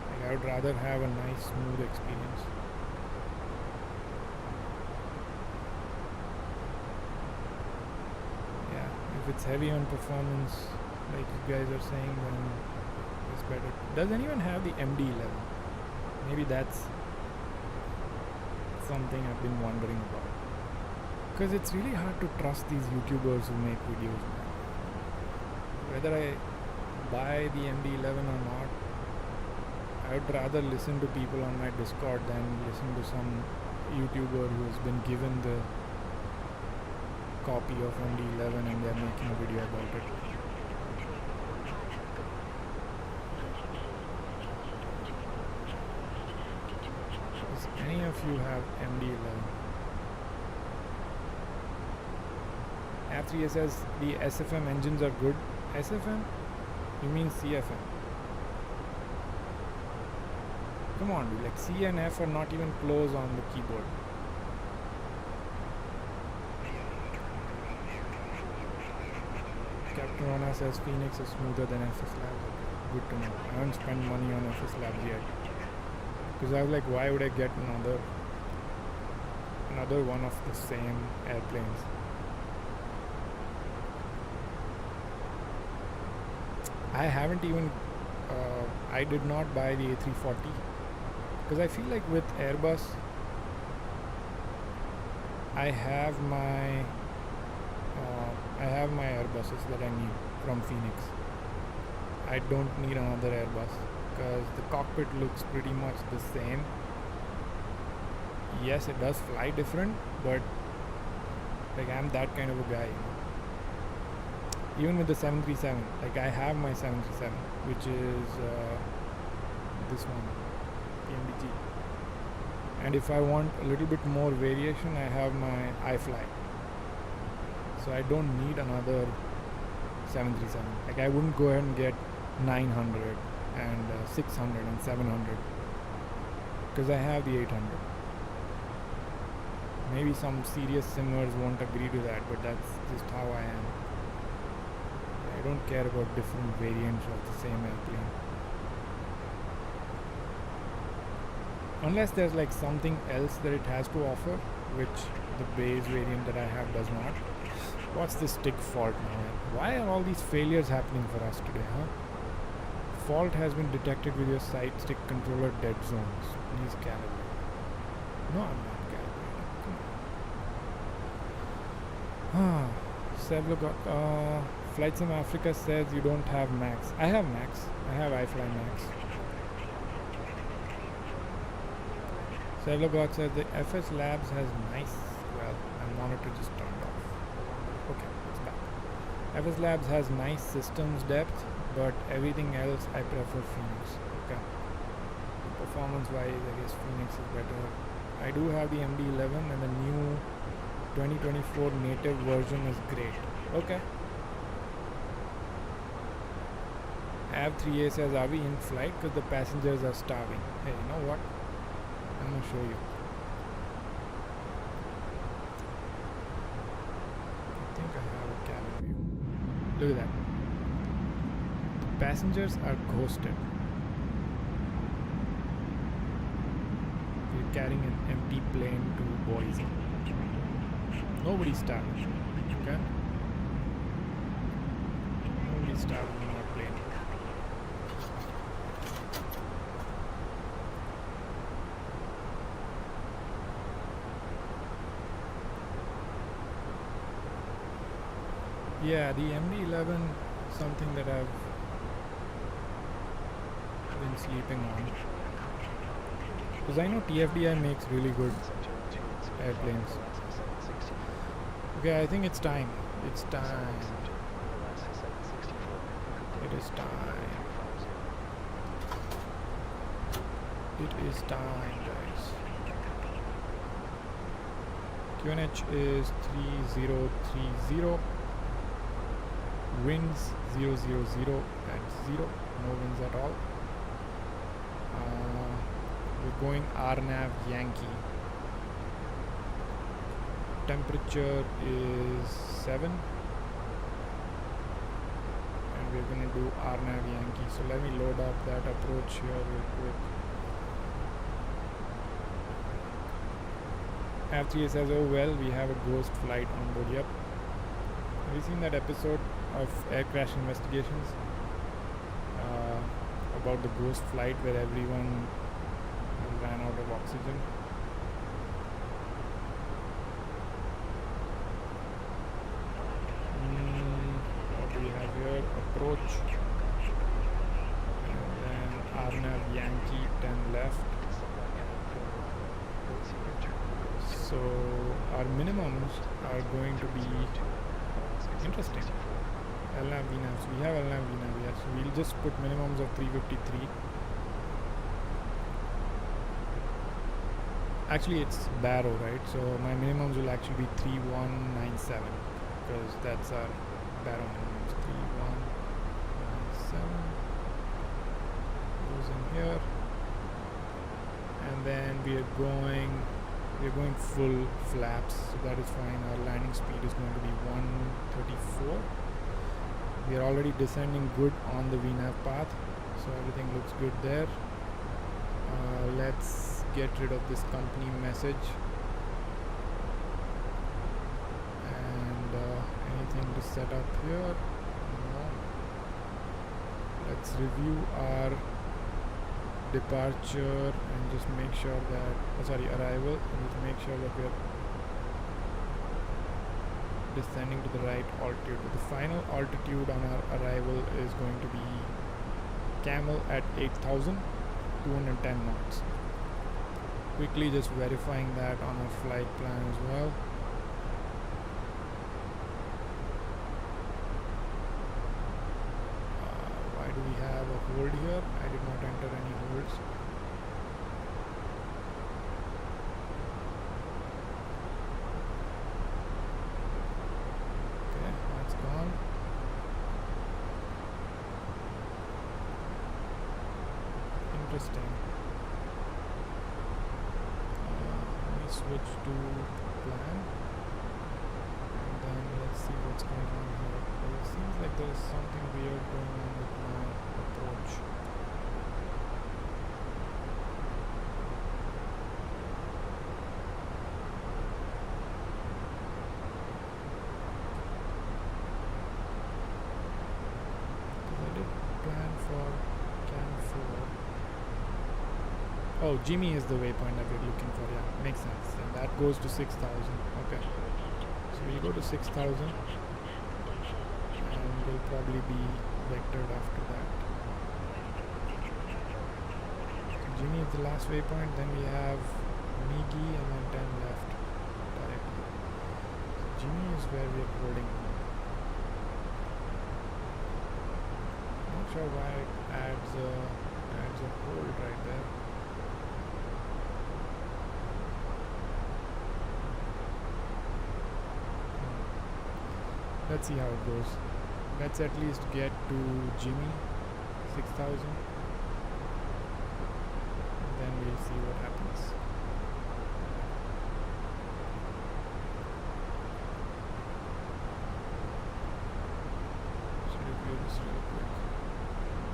Like I would rather have a nice smooth experience. Yeah, if it's heavy on performance, like you guys are saying, then it's better. Does anyone have the MD11? Maybe that's something I've been wondering about. Because it's really hard to trust these YouTubers who make videos. Whether I buy the MD11 or not, I would rather listen to people on my Discord than listen to some YouTuber who has been given the copy of MD11 and they're making a video about it. Does any of you have MD11? F3 says the SFM engines are good. SFM? You mean CFM? Come on, dude. Like C and F are not even close on the keyboard. Captain Rona says Phoenix is smoother than FS Labs. Good to know. I haven't spent money on FS Labs yet. Because I was like, why would I get another one of the same airplanes? I haven't even, I did not buy the A340 because I feel like with Airbus, I have my Airbuses that I need from Phoenix. I don't need another Airbus because the cockpit looks pretty much the same. Yes, it does fly different, but like I'm that kind of a guy, you know. Even with the 737, like I have my 737, which is this one, PMDG. And if I want a little bit more variation, I have my iFly. So I don't need another 737. Like I wouldn't go ahead and get 900 and 600 and 700 because I have the 800. Maybe some serious simmers won't agree to that, but that's just how I am. I don't care about different variants of the same airplane. Unless there's like something else that it has to offer, which the base variant that I have does not. What's this stick fault now? Why are all these failures happening for us today, huh? Fault has been detected with your side stick controller dead zones. Please calibrate. No, I'm not calibrating. Several got Flight Sim Africa says you don't have Max. I have Max. I have iFly Max. Several God says the FS Labs has nice. Well, my monitor just turned off. Okay, it's back. FS Labs has nice systems depth, but everything else I prefer Phoenix. Okay. Performance wise, I guess Phoenix is better. I do have the MD-11 and the new 2024 native version is great. Okay. Av3A says, are we in flight? Because the passengers are starving. Hey, you know what? I'm going to show you. I think I have a cabin view. Look at that. The passengers are ghosted. We're carrying an empty plane to Boise. Nobody's starving. Okay? Nobody's starving in our plane. Yeah, the MD-11 something that I've been sleeping on. Because I know TFDI makes really good airplanes. Okay, I think it's time. It's time. It is time. It is time, guys. QNH is 3030. Winds 000 at 0. No winds at all. We're going RNAV Yankee. Temperature is 7. And we're going to do RNAV Yankee. So let me load up that approach here real quick. F3A says, oh well, we have a ghost flight on board. Yep. Have you seen that episode of Air Crash Investigations about the ghost flight where everyone ran out of oxygen? What do we have here? Approach, and then RNAV Yankee 10 left. So our minimums are going to be interesting. LNAV VNAVs. We have LNAV VNAV, yes. So we'll just put minimums of 353. Actually, it's Barrow, right? So my minimums will actually be 3197 because that's our Barrow minimums. 3197 goes in here, and then we are going full flaps, so that is fine. Our landing speed is going to be 134. We are already descending good on the VNAV path, so everything looks good there. Let's get rid of this company message and anything to set up here. No. Let's review our departure and just make sure that arrival, and just make sure that we're descending to the right altitude. But the final altitude on our arrival is going to be Camel at 8,210 knots. Quickly just verifying that on our flight plan as well. Why do we have a hold here? I did not enter any holds. Okay, that's gone. Interesting. Let me switch to plan and then let's see what's going on here. Well, it seems like there's something weird going on with my approach. Because I did plan for Cam 4. Oh, Jimmy is the waypoint that we're looking for. Yeah, makes sense. And that goes to 6,000. Okay. So we'll go to 6,000. And we'll probably be vectored after that. So Jimmy is the last waypoint. Then we have Migi and then 10 left directly. So Jimmy is where we're holding. Not sure why it adds a hold right there. Let's see how it goes. Let's at least get to Jimmy, 6,000. Then we'll see what happens. Should review this real quick.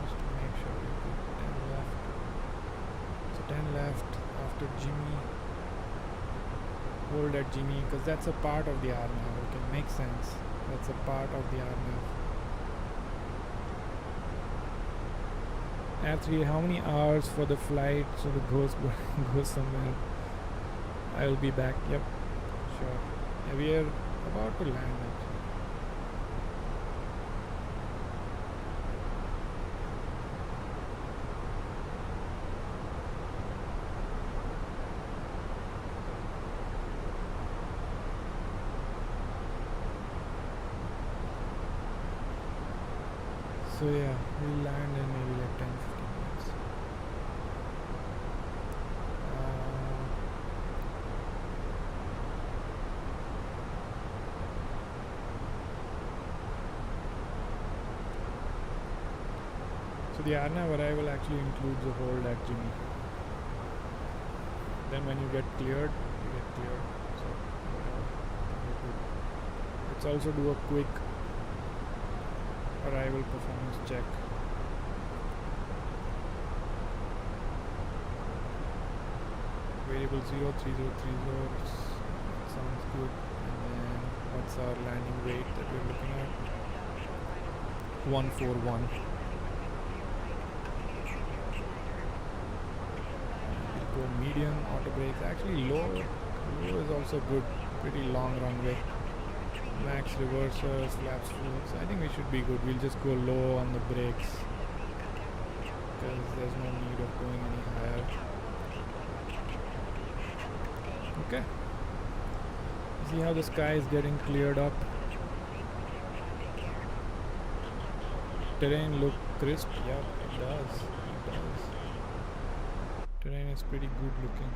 Just to make sure we put 10 left. So 10 left after Jimmy. Hold at Jimmy because that's a part of the RNAV. Okay, makes sense. That's a part of the RNAV. Actually, how many hours for the flight so the ghost goes somewhere? I will be back. Yep, sure. Yeah, we are about to land actually. So yeah, we'll land in maybe like 10-15 minutes. So the RNAV arrival actually includes a hold at Jimmy. Then when you get cleared, you get cleared. So whatever. Let's also do a quick arrival performance check. Variable 03030 sounds good. And then what's our landing rate that we're looking at? 141. We'll go medium, auto brakes. Actually low is also good. Pretty long runway. Max reversers, flaps full. So I think we should be good. We'll just go low on the brakes because there's no need of going any higher. Okay. See how the sky is getting cleared up. Terrain look crisp. Yep, it does. It does. Terrain is pretty good looking.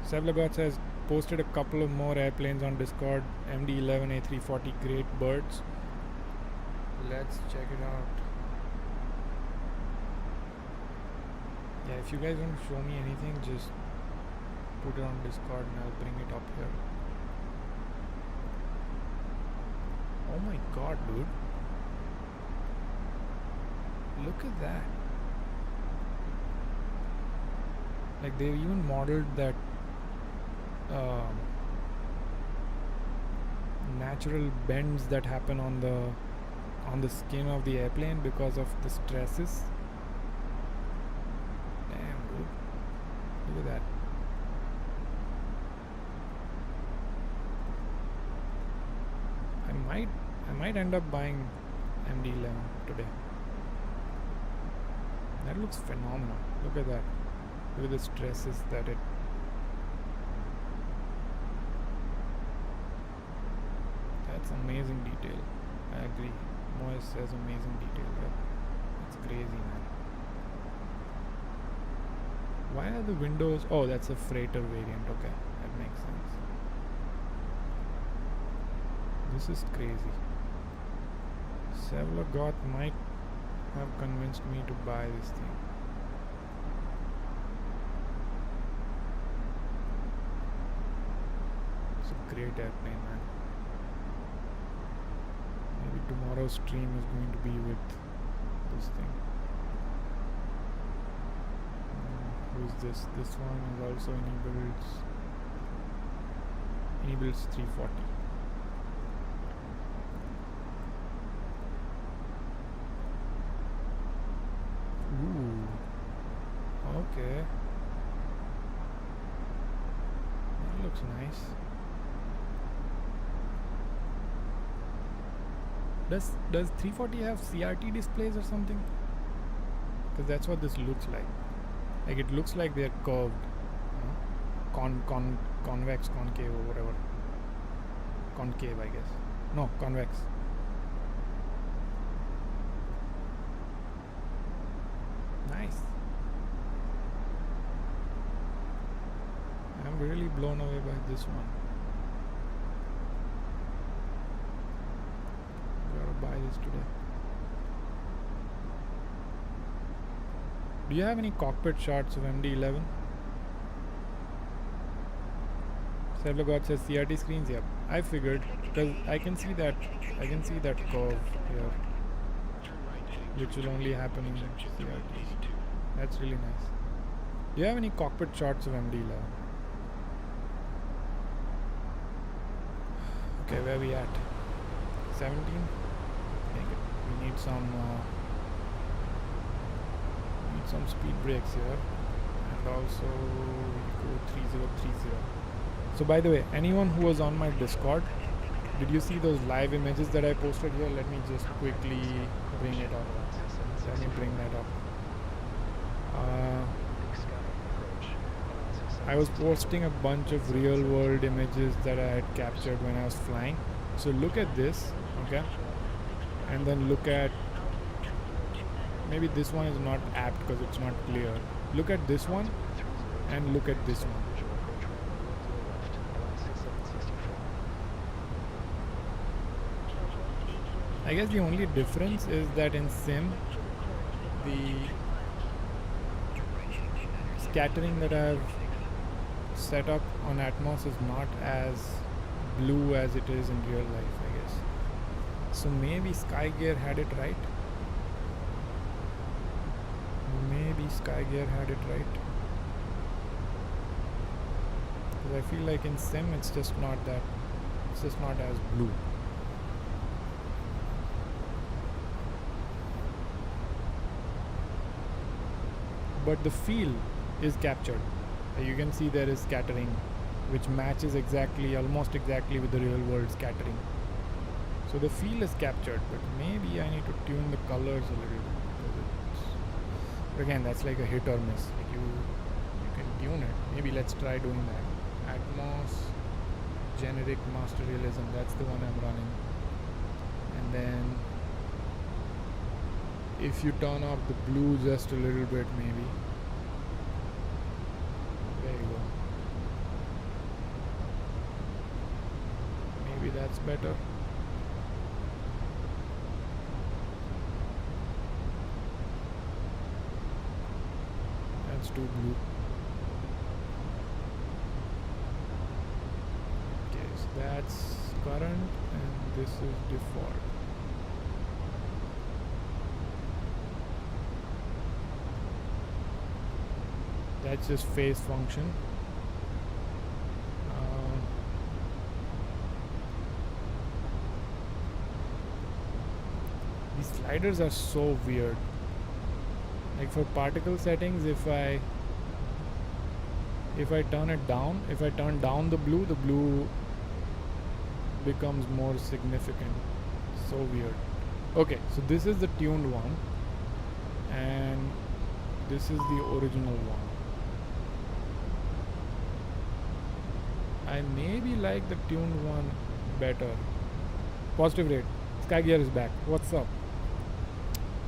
Sevlagot says, posted a couple of more airplanes on Discord. MD-11 A340 great birds. Let's check it out. Yeah, if you guys want to show me anything, just put it on Discord and I'll bring it up here. Oh my god, dude. Look at that. Like they've even modeled that natural bends that happen on the skin of the airplane because of the stresses. Damn, dude. Look at that. might end up buying MD11 today. That looks phenomenal. Look at that. Look at the stresses that it. That's amazing detail. I agree. Moise says amazing detail. Yep. It's crazy, man. Why are the windows? Oh, that's a freighter variant. Okay, that makes sense. This is crazy. Sevla Goth might have convinced me to buy this thing. It's a great airplane, man. Maybe tomorrow's stream is going to be with this thing. Who's this? This one is also enables 340. Ooh. Okay. That looks nice. Does 340 have CRT displays or something? Because that's what this looks like. Like it looks like they're curved, convex, concave, or whatever. Concave, I guess. No, convex. Nice. I'm really blown away by this one. Gotta buy this today. Do you have any cockpit shots of MD11? Sevlagod says CRT screens. Yep, I figured because I can see that curve here, which will only happen in CRTs. That's really nice. Do you have any cockpit shots of MD11? Okay, where are we at? 17? Take it. We need some speed brakes here, and also we go 3030. So by the way, anyone who was on my Discord, did you see those live images that I posted here? Let me just quickly bring it up. Let me bring that up. I was posting a bunch of real world images that I had captured when I was flying. So look at this, okay? And then look at, maybe this one is not apt because it's not clear. Look at this one and look at this one. I guess the only difference is that in sim, the scattering that I've set up on Atmos is not as blue as it is in real life, I guess. So maybe Skygear had it right. Maybe Skygear had it right. Because I feel like in sim it's just not as blue. But the feel is captured. You can see there is scattering which matches almost exactly with the real world scattering. So the feel is captured, but maybe I need to tune the colors a little bit. But again, that's like a hit or miss. Like you can tune it. Maybe let's try doing that. Atmos, generic master realism, that's the one I'm running. And then if you turn off the blue just a little bit, maybe. There you go. Maybe that's better. That's too blue. Okay, so that's current and this is default. That's just phase function. These sliders are so weird. Like for particle settings, if I turn it down, if I turn down the blue becomes more significant. So weird. Okay, so this is the tuned one, and this is the original one. I maybe like the tuned one better. Positive rate. Sky Gear is back. What's up?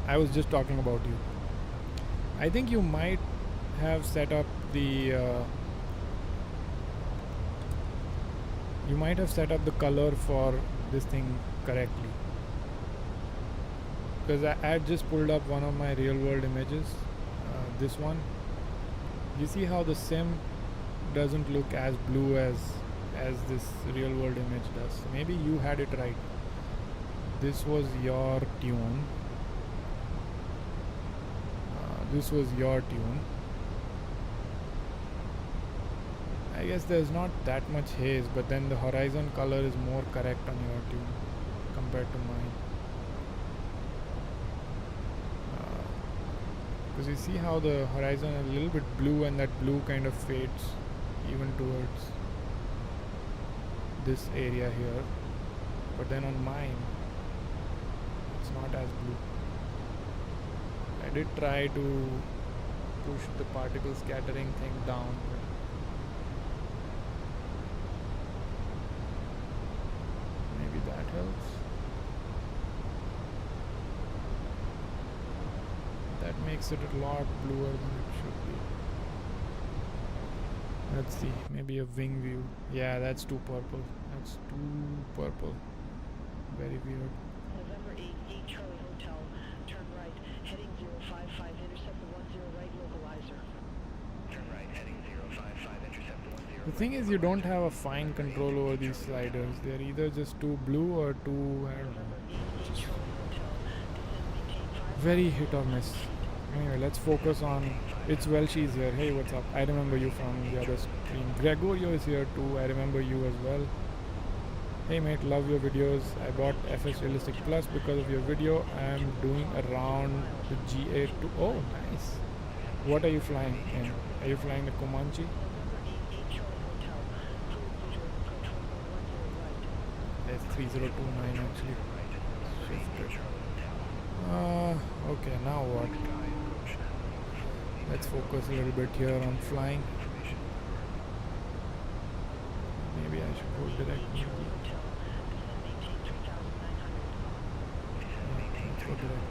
I was just talking about you. I think you might have set up the color for this thing correctly, because I had just pulled up one of my real world images, this one. You see how the sim doesn't look as blue as this real world image does. Maybe you had it right. This was your tune. This was your tune. I guess there's not that much haze, but then the horizon color is more correct on your tune compared to mine. Because you see how the horizon is a little bit blue, and that blue kind of fades even towards this area here. But then on mine, it's not as blue. I did try to push the particle scattering thing down, but maybe that helps. That makes it a lot bluer than it should be. Let's see, maybe a wing view. Yeah, that's too purple. That's too purple. Very weird. November 8, Charlie Hotel, turn right, heading 055, intercept the 10 right localizer. Turn right, heading 055, intercept the 10 The thing is, you don't have a fine control over these sliders. They're either just too blue or too, I don't know, just very hit or miss. Anyway, let's focus on. It's Welshie's here. Hey, what's up? I remember you from the other stream. Gregorio is here too. I remember you as well. Hey mate, love your videos. I bought FS Realistic Plus because of your video. I'm doing around the GA2. Oh, nice. What are you flying in? Are you flying the Comanche? That's 3029 actually. Shifted. Okay, now what? Let's focus a little bit here on flying. Maybe I should go direct. Let's go direct.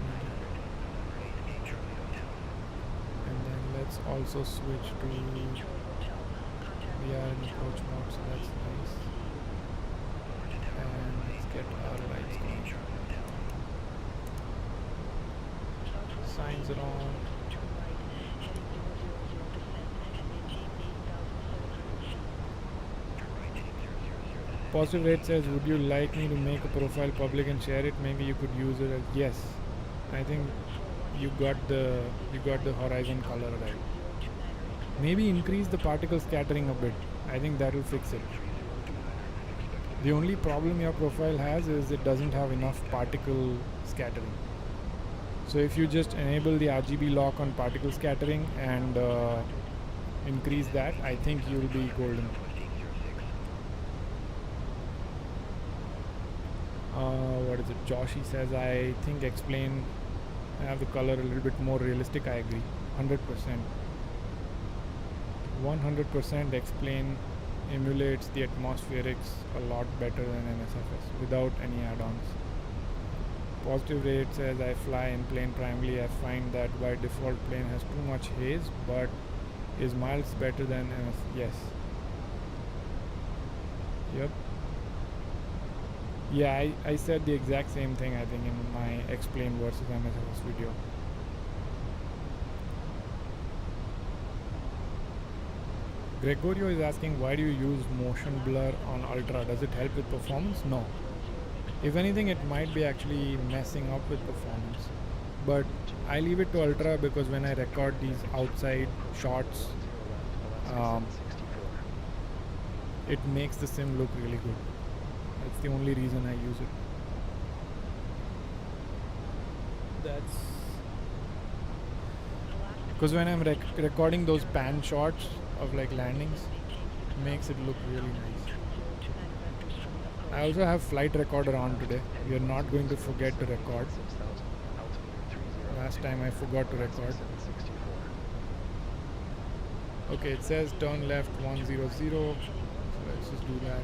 And then let's also switch to. We are in approach mode, so that's nice. And let's get our lights going. Signs are on. Positive rate says, would you like me to make a profile public and share it? Maybe you could use it as yes. I think you got the horizon color right. Maybe increase the particle scattering a bit. I think that will fix it. The only problem your profile has is it doesn't have enough particle scattering. So if you just enable the RGB lock on particle scattering and increase that, I think you'll be golden. What is it? Joshi says, I think have the color a little bit more realistic. I agree. 100%. 100% explain emulates the atmospherics a lot better than Msfs without any add-ons. Positive rate says, I fly in plane primarily. I find that by default plane has too much haze, but is miles better than MS. Yes. Yep. Yeah, I said the exact same thing, I think, in my explain versus Msfs video. Gregorio is asking, why do you use motion blur on Ultra? Does it help with performance? No. If anything, it might be actually messing up with performance. But I leave it to Ultra because when I record these outside shots, it makes the sim look really good. That's the only reason I use it. That's because when I'm recording those pan shots of like landings, it makes it look really nice. I also have flight recorder on today. We are not going to forget to record. Last time I forgot to record. Okay, it says turn left 100. So let's just do that.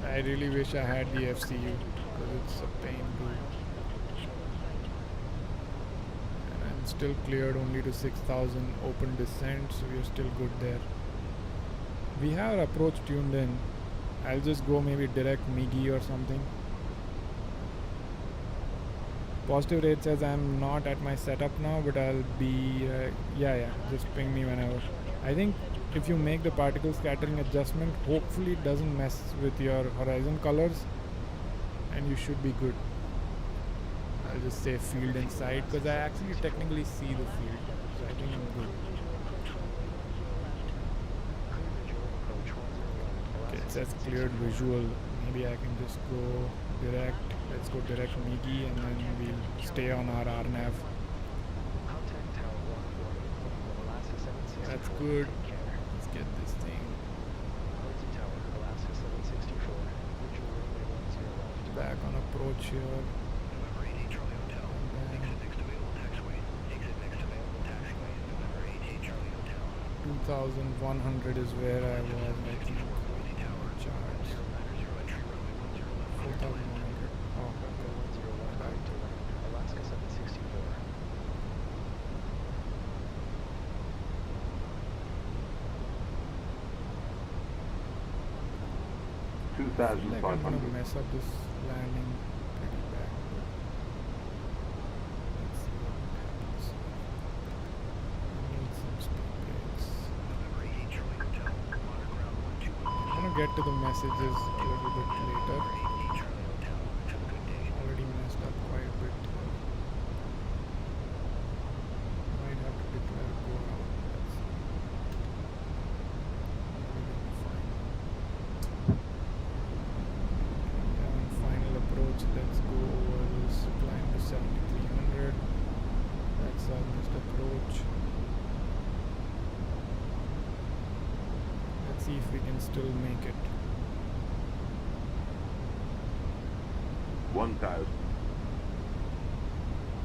I really wish I had the FCU because it's a pain to. And I'm still cleared only to 6,000 open descent, so we're still good there. We have our approach tuned in. I'll just go maybe direct MIGI or something. Positive rate says I'm not at my setup now, but I'll be. Yeah, just ping me whenever. I think if you make the particle scattering adjustment, hopefully it doesn't mess with your horizon colors and you should be good. I'll just say field inside because I actually technically see the field, so I think I'm good. Okay, it says cleared visual. Maybe I can just go direct. Let's go direct MIGI and then we'll stay on our RNAV. That's good. Let's get this thing back on approach here. And then 2,100 is where I was, I think. Charts. 4,100. Oh, right. 2,500. I'm gonna mess up this landing pretty bad. Let's see what happens. I need some speed brakes. I'm gonna get to the messages a little bit later. Already messed up quite a bit. Might have to declare go out. Let's see. Final approach. Let's go over this. Climb to 7,300. That's our next approach. Let's see if we can still make it. 1,000.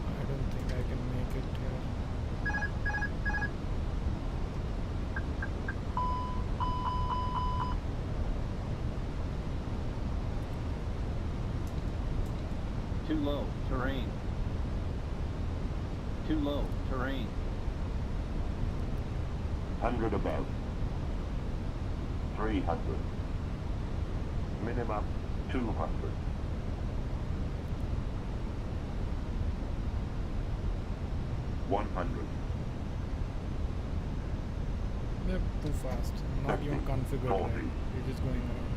I don't think I can make it here. Too low, terrain. Too low, terrain. 100 above. 300. Minimum 200. 100. They're too fast. Not even configured right. 40. We're just going around.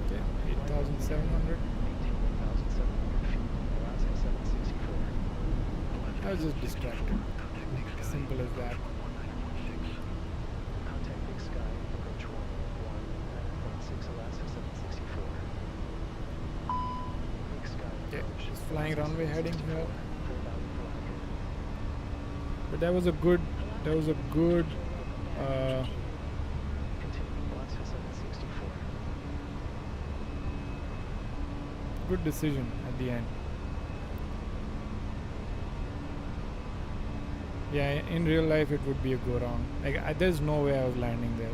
Okay, 8,700. I was just distracted. Simple as that. Okay, just flying runway heading here. But that was a good good decision at the end. Yeah, in real life it would be a go round. Like there's no way I was landing there.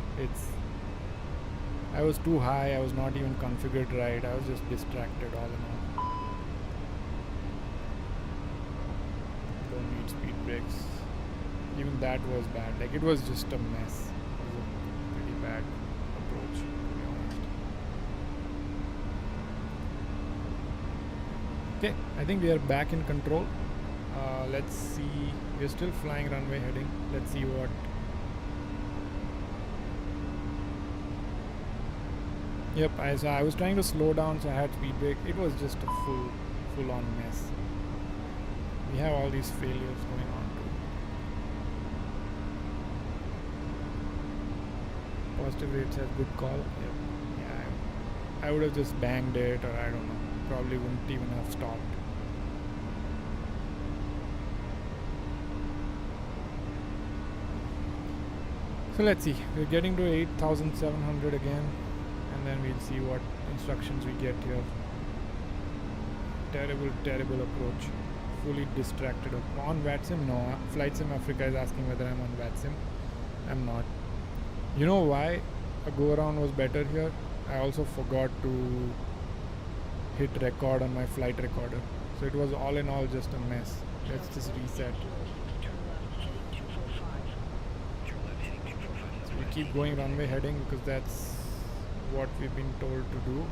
I was too high. I was not even configured right. I was just distracted all in all. Don't need speed brakes. Even that was bad. Like it was just a mess. It was a pretty bad approach, to be honest. Okay, I think we are back in control. Let's see. We're still flying runway heading. Let's see what. Yep, I was trying to slow down, so I had speed brake. It was just a full-on mess. We have all these failures going on too. Positive rate says good call. Yep. Yeah, I would have just banged it, or I don't know. Probably wouldn't even have stopped. So let's see. We're getting to 8,700 again, and then we'll see what instructions we get here. Terrible approach. Fully distracted. On VATSIM? No. Flight Sim Africa is asking whether I'm on VATSIM. I'm not. You know why a go around was better here? I also forgot to hit record on my flight recorder. So it was all in all just a mess. Let's just reset. So we keep going runway heading because that's what we've been told to do.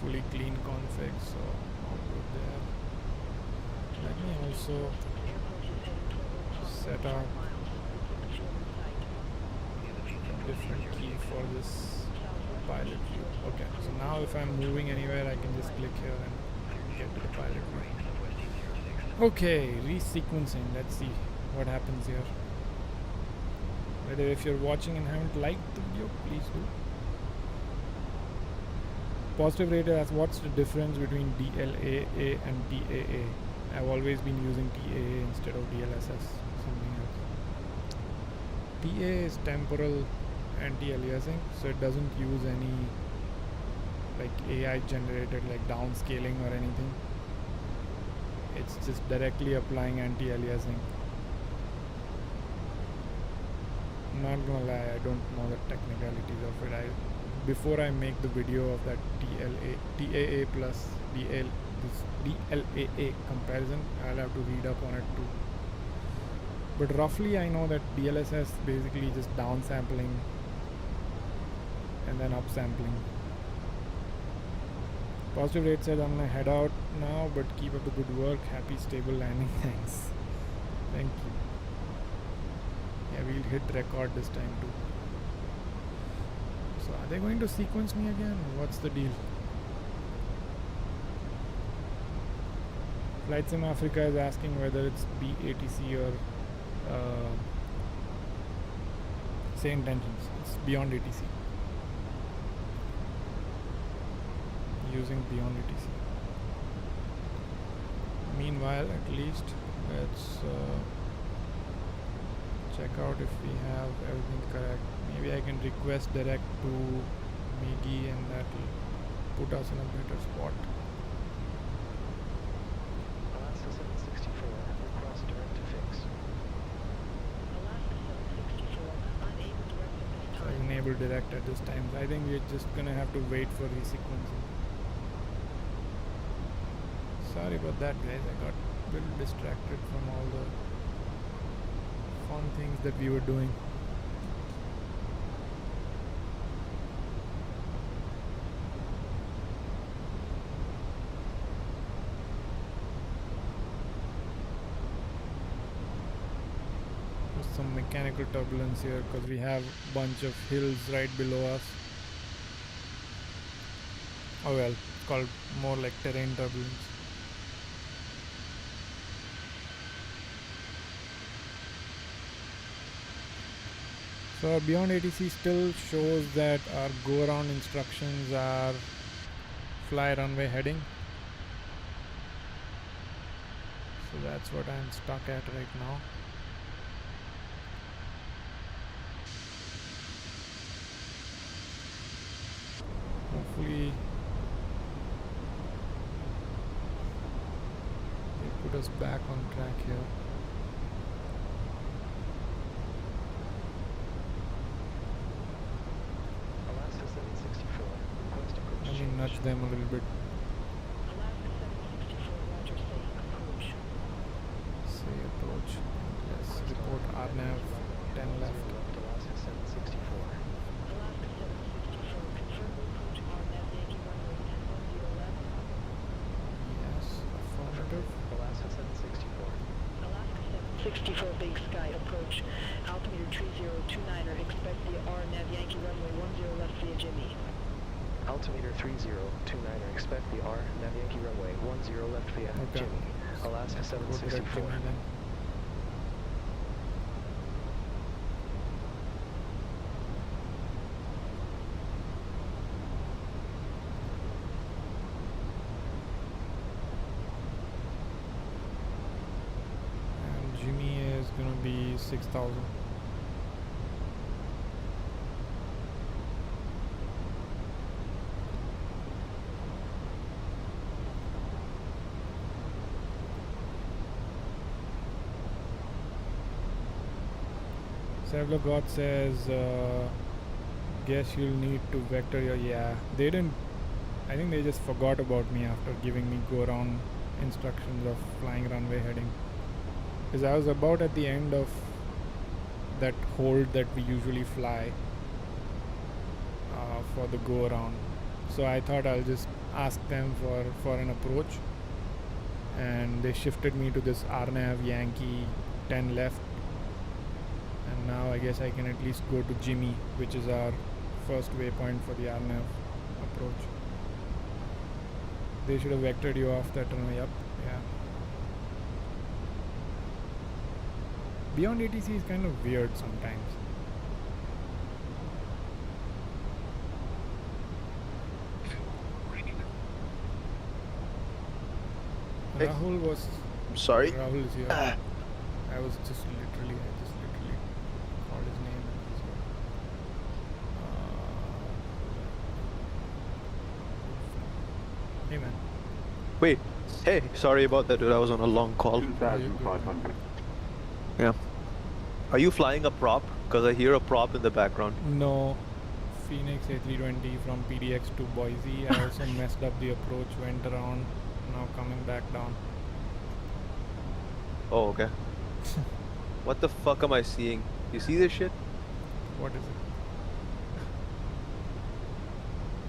Fully clean config, so all good there. Let me also set up a different key for this pilot view. Okay, so now if I'm moving anywhere, I can just click here and get to the pilot view. Okay, resequencing. Let's see what happens here. Whether if you're watching and haven't liked the video, please do. Positive rate asks what's the difference between DLAA and TAA. I've always been using TAA instead of DLSS, something else. TA is temporal anti-aliasing, so it doesn't use any like AI generated like downscaling or anything. It's just directly applying anti-aliasing. I'm not gonna lie, I don't know the technicalities of it. Before I make the video of that TAA plus DLAA comparison, I'll have to read up on it too. But roughly I know that DLSS basically just downsampling and then upsampling. Positive rate says I'm gonna head out now, but keep up the good work. Happy stable landing. Thanks. Thank you. Yeah, we'll hit record this time too. So are they going to sequence me again? What's the deal? Flight Sim Africa is asking whether it's BATC or same intentions. It's beyond ATC. Using beyond ATC. Meanwhile, at least let's check out if we have everything correct. Maybe I can request direct to Migi and that will put us in a better spot. Alaska 764, request direct to fix. Alaska 764, unable direct at this So time. enable direct at this time. So I think we're just gonna have to wait for resequencing. Sorry about that, guys. I got a little distracted from all the fun things that we were doing. Some mechanical turbulence here because we have a bunch of hills right below us. Oh well, it's called more like terrain turbulence. So our beyond ATC still shows that our go around instructions are fly runway heading. So that's what I'm stuck at right now. Hopefully they put us back on track here. Alaska 764, request approach Let me change. nudge them a little bit. Alaska 764, roger, say approach. Say approach. Let's report RNAV 10 left. Alaska 764. Alaska 764, confirm route to RNAV Yankee runway 1010 left. Yes, affirmative. Alaska 764. Alaska 764, Big Sky approach. Altimeter 3029er, expect the RNAV Yankee runway 10 left via Jimmy. Altimeter 3029er, expect the R, Nav Yankee runway 10 left via Okay. Jimmy, Alaska Go direct 764. Jimmy then. And Jimmy is gonna be 6,000. Savlo God says, guess you'll need to vector your, yeah, they didn't, I think they just forgot about me after giving me go around instructions of flying runway heading. Because I was about at the end of that hold that we usually fly for the go around. So I thought I'll just ask them for an approach. And they shifted me to this RNAV Yankee 10 left. And now I guess I can at least go to Jimmy, which is our first waypoint for the RNAV approach. They should have vectored you off that runway. Yep, yeah. Beyond ATC is kind of weird sometimes. Hey. Rahul was. I'm sorry. Rahul is here. I was just literally called his name and he's here. Hey man. Wait. Hey, sorry about that, dude. I was on a long call. 2,500. Yeah. Are you flying a prop? Because I hear a prop in the background. No. Phoenix A320 from PDX to Boise. I also messed up the approach, went around, now coming back down. Oh, okay. What the fuck am I seeing? You see this shit? What is it?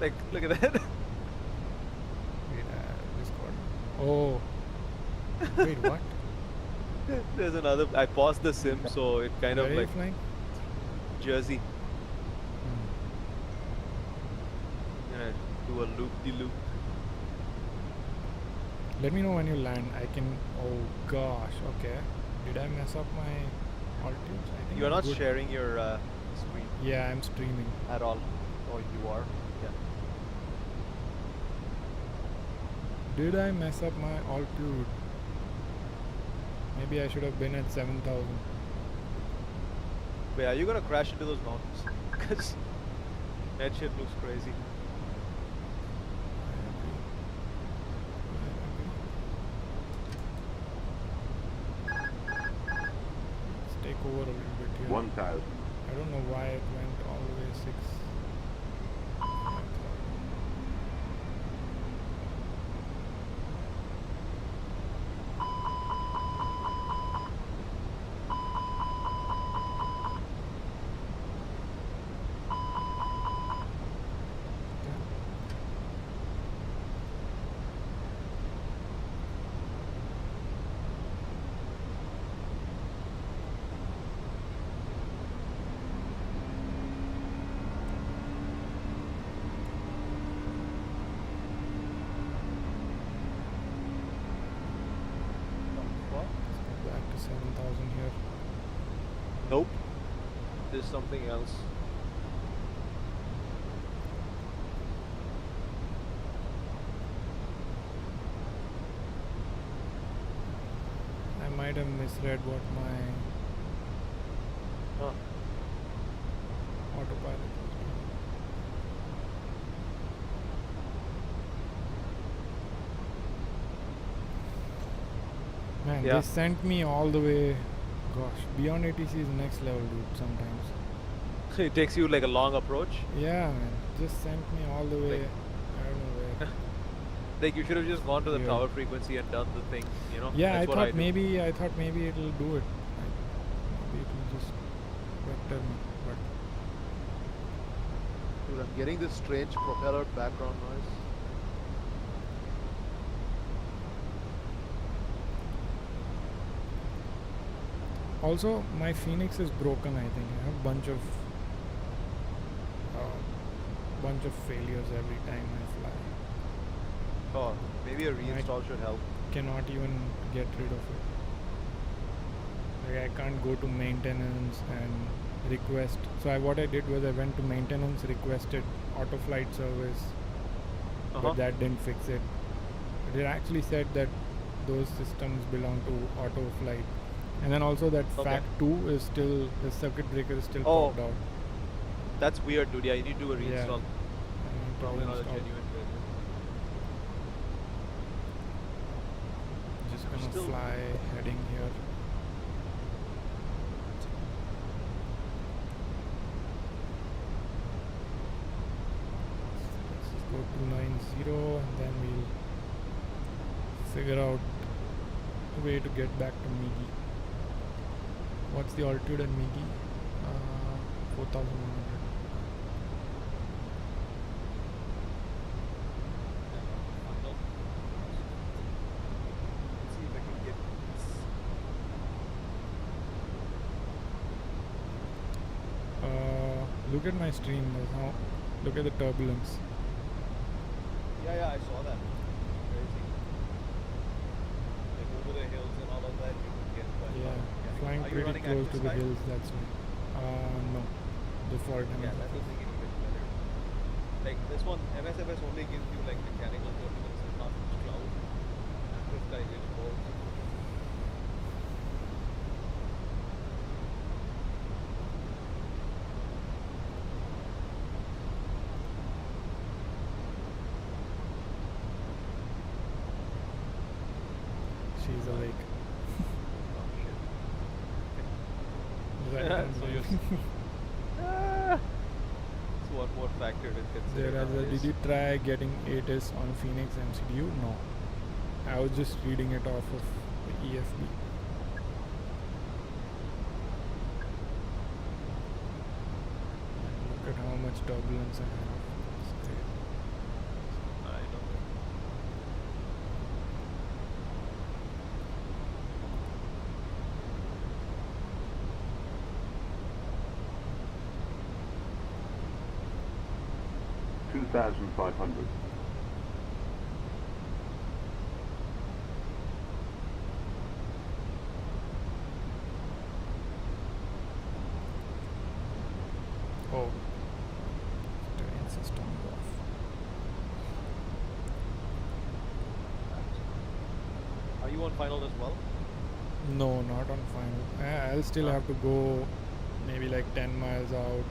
Like, look at that. Wait, Discord. Oh. Wait, what? There's another. I paused the sim, so it kind Where of are you like flying? Jersey. Hmm. Gonna do a loop-de-loop. Let me know when you land. I can. Oh gosh. Okay. Did I mess up my altitudes? I think You're I'm not good. sharing your screen Yeah, I'm streaming. at all. Oh, you are. Yeah. Did I mess up my altitude? Maybe I should have been at 7,000. Wait, are you gonna crash into those mountains? Because that shit looks crazy. Let's take over a little bit here. 1,000. I don't know why it went all the way 6. Back to 7,000 here. Nope. There's something else. I might have misread what my Huh. autopilot was doing. Man, Yeah. they sent me all the way. Gosh, beyond ATC is next level, dude. Sometimes. It takes you like a long approach. Yeah, man. Just sent me all the way. Like- I don't know where. Like you should have just gone to the Yeah. tower frequency and done the thing, you know? Yeah, That's I what thought do. maybe it'll do it. Maybe it'll just vector me. But Dude, I'm getting this strange propeller background noise. also, my Phoenix is broken. I think I have a bunch of bunch of failures every time I fly. Oh, maybe a reinstall should help. Cannot even get rid of it. Like I can't go to maintenance and request. So what I did was I went to maintenance, requested auto flight service, but that didn't fix it. It actually said that those systems belong to auto flight, and then also that fact 2 is still, the circuit breaker is still popped out. That's weird, dude. Yeah, you need to do a reinstall. Probably not a reinstall. genuine failure. Just gonna fly heading here. Let's just go 290 and then we'll figure out a way to get back to Migi. What's the altitude at Migi? 4,100. Let's see if I can get this. Look at my stream now. Look at the turbulence. Yeah, I saw that. Crazy. Like over the hills and all of that, you can get quite Flying pretty close to the hills, that's why. No. Default. Yeah, that doesn't get even better. Like this one, MSFS only gives you like mechanical turbulence and not much cloud. And this guy gives both. She's awake. Oh shit. So you're so one more factor to consider. Did you try getting ATIS on Phoenix MCDU? No. I was just reading it off of the EFB. Look at how much turbulence I have. It's great. I know. 2,500. Oh. Terrain system off. Are you on final as well? No, not on final. I'll still have to go maybe like 10 miles out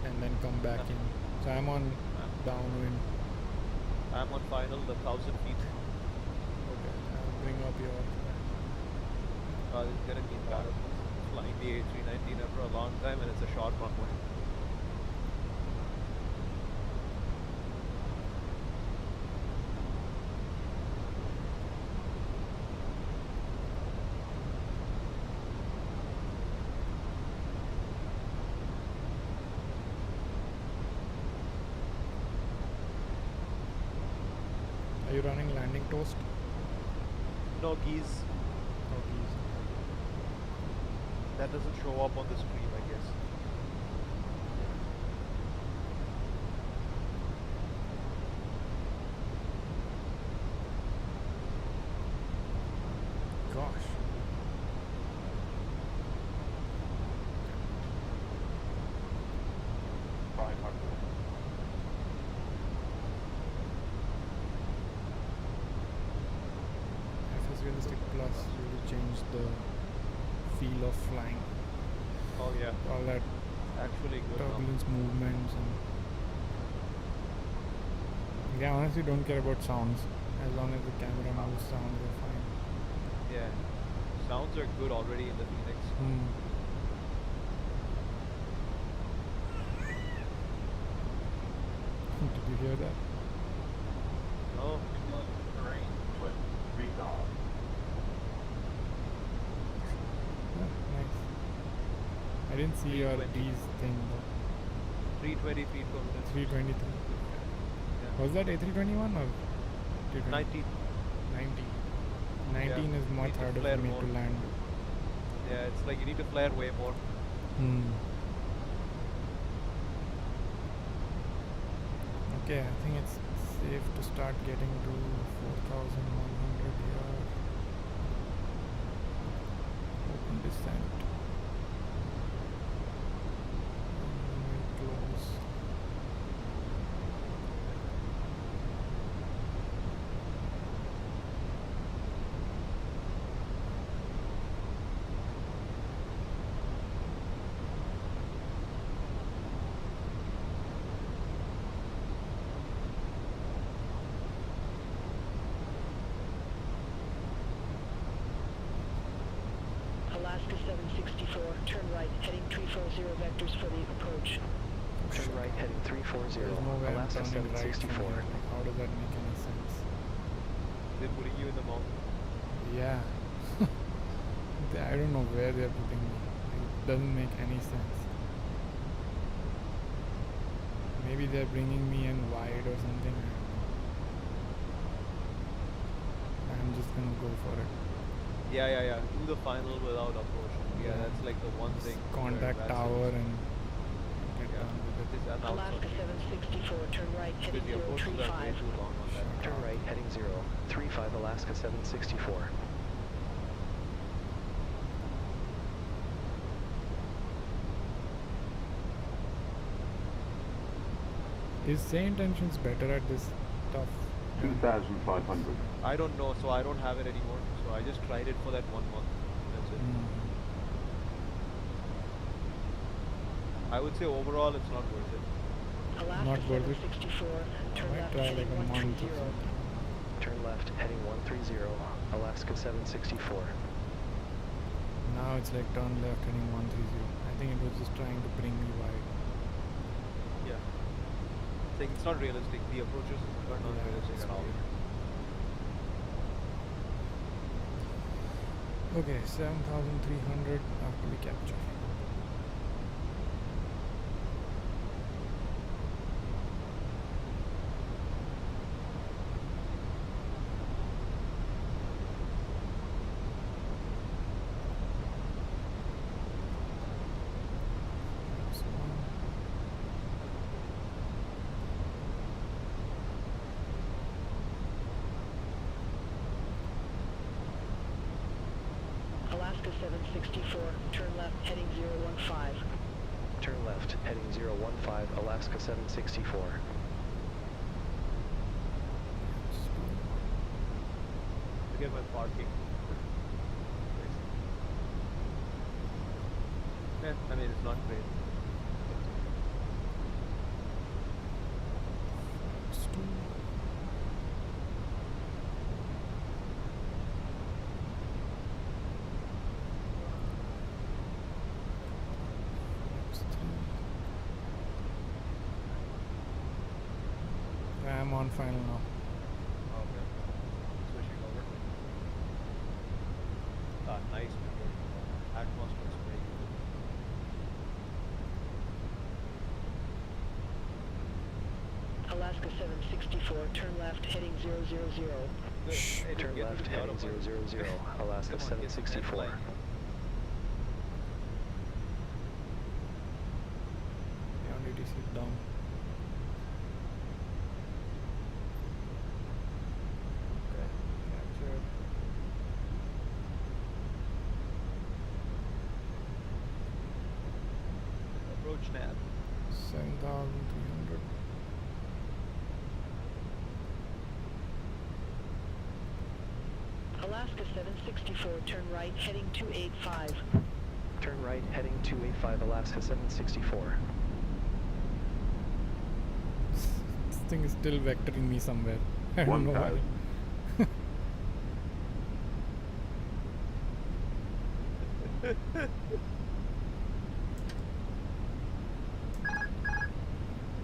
and then come back in. So I'm on downwind. I'm on final, the 1,000 feet. Okay, I'll bring up your. It's gonna be bad. Flying the A320 for a long time, and it's a short runway. Are you running landing toast? No geese. Oh, geez. That doesn't show up on the screen, I guess. Gosh. FS Realistic Plus really changed the feel of flying. Oh yeah. All that Actually good now. turbulence movements and yeah, honestly don't care about sounds. As long as the camera moves, sounds are fine. Yeah. Sounds are good already in the Phoenix. Did you hear that? No. Terrain. Recall. Yeah, nice. I didn't see your 320. D's thing though. 320 feet per minute. 323. Yeah. Was that A321 or 320? 90. 90. 19 is much Need to harder flare for me more. to land. Yeah, it's like you need to flare way more. Okay, I think it's safe to start getting to 4,100 here. Open descent. Runway close. Alaska 764, turn right, heading 340 vectors for the approach. Turn right, heading 340. There's no way I'm Alaska turning right from 764. here. Like, how does that make any sense? They're putting you in the mountain. Yeah. I don't know where they're putting me. It doesn't make any sense. Maybe they're bringing me in wide or something. I don't know. I'm just gonna go for it. Yeah. Do the final without approach. Yeah, that's like the one thing. Contact where tower and get Yeah, done with it. this is announced Alaska on 764, turn right, heading the approaches are way 035. too long on that. Turn right, heading 035 Alaska 764. Is say intentions better at this stuff? 2,500. I don't know, so I don't have it anymore. So I just tried it for that 1 month. That's it. I would say overall it's not worth it. Alaska Not worth it. 764, turn Might left, try heading like a month or 130. something. Turn left, heading 130 Alaska 764. Now it's like turn left heading 130. I think it was just trying to bring me wide. Yeah. Saying it's not realistic. The approaches are not Yeah, realistic it's at all. weird. Okay, 7,300 after we capture. That's one. Alaska 764, turn left, heading 015. Turn left, heading 015 Alaska 764. Forget my parking. Yeah, I mean it's not great. It's two. It's three. I'm on final now. Okay. Switching over. Ah, nice Midtones. Atmos looks great. Alaska 764, turn left, heading 000. Good. Hey, dude, Turn get left, me out heading of my- 000 Alaska Come on, get some 764. headlight. Beyond ATC down. Okay, captured. Approach nav. 7,300. Alaska 764, turn right, heading 285. Turn right, heading 285 Alaska 764. This thing is still vectoring me somewhere. I don't know why. 1,000.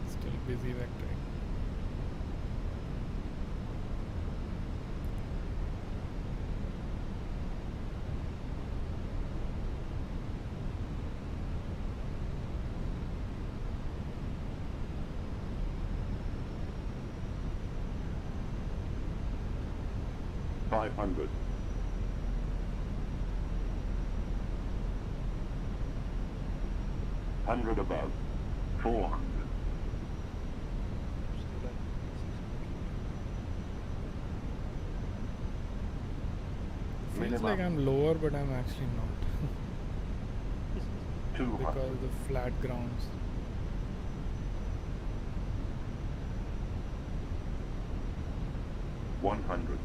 Still busy vectoring. $500. 100 above. 400. Still at feels like I'm lower, but I'm actually not. 200. Because of the flat grounds. One hundred.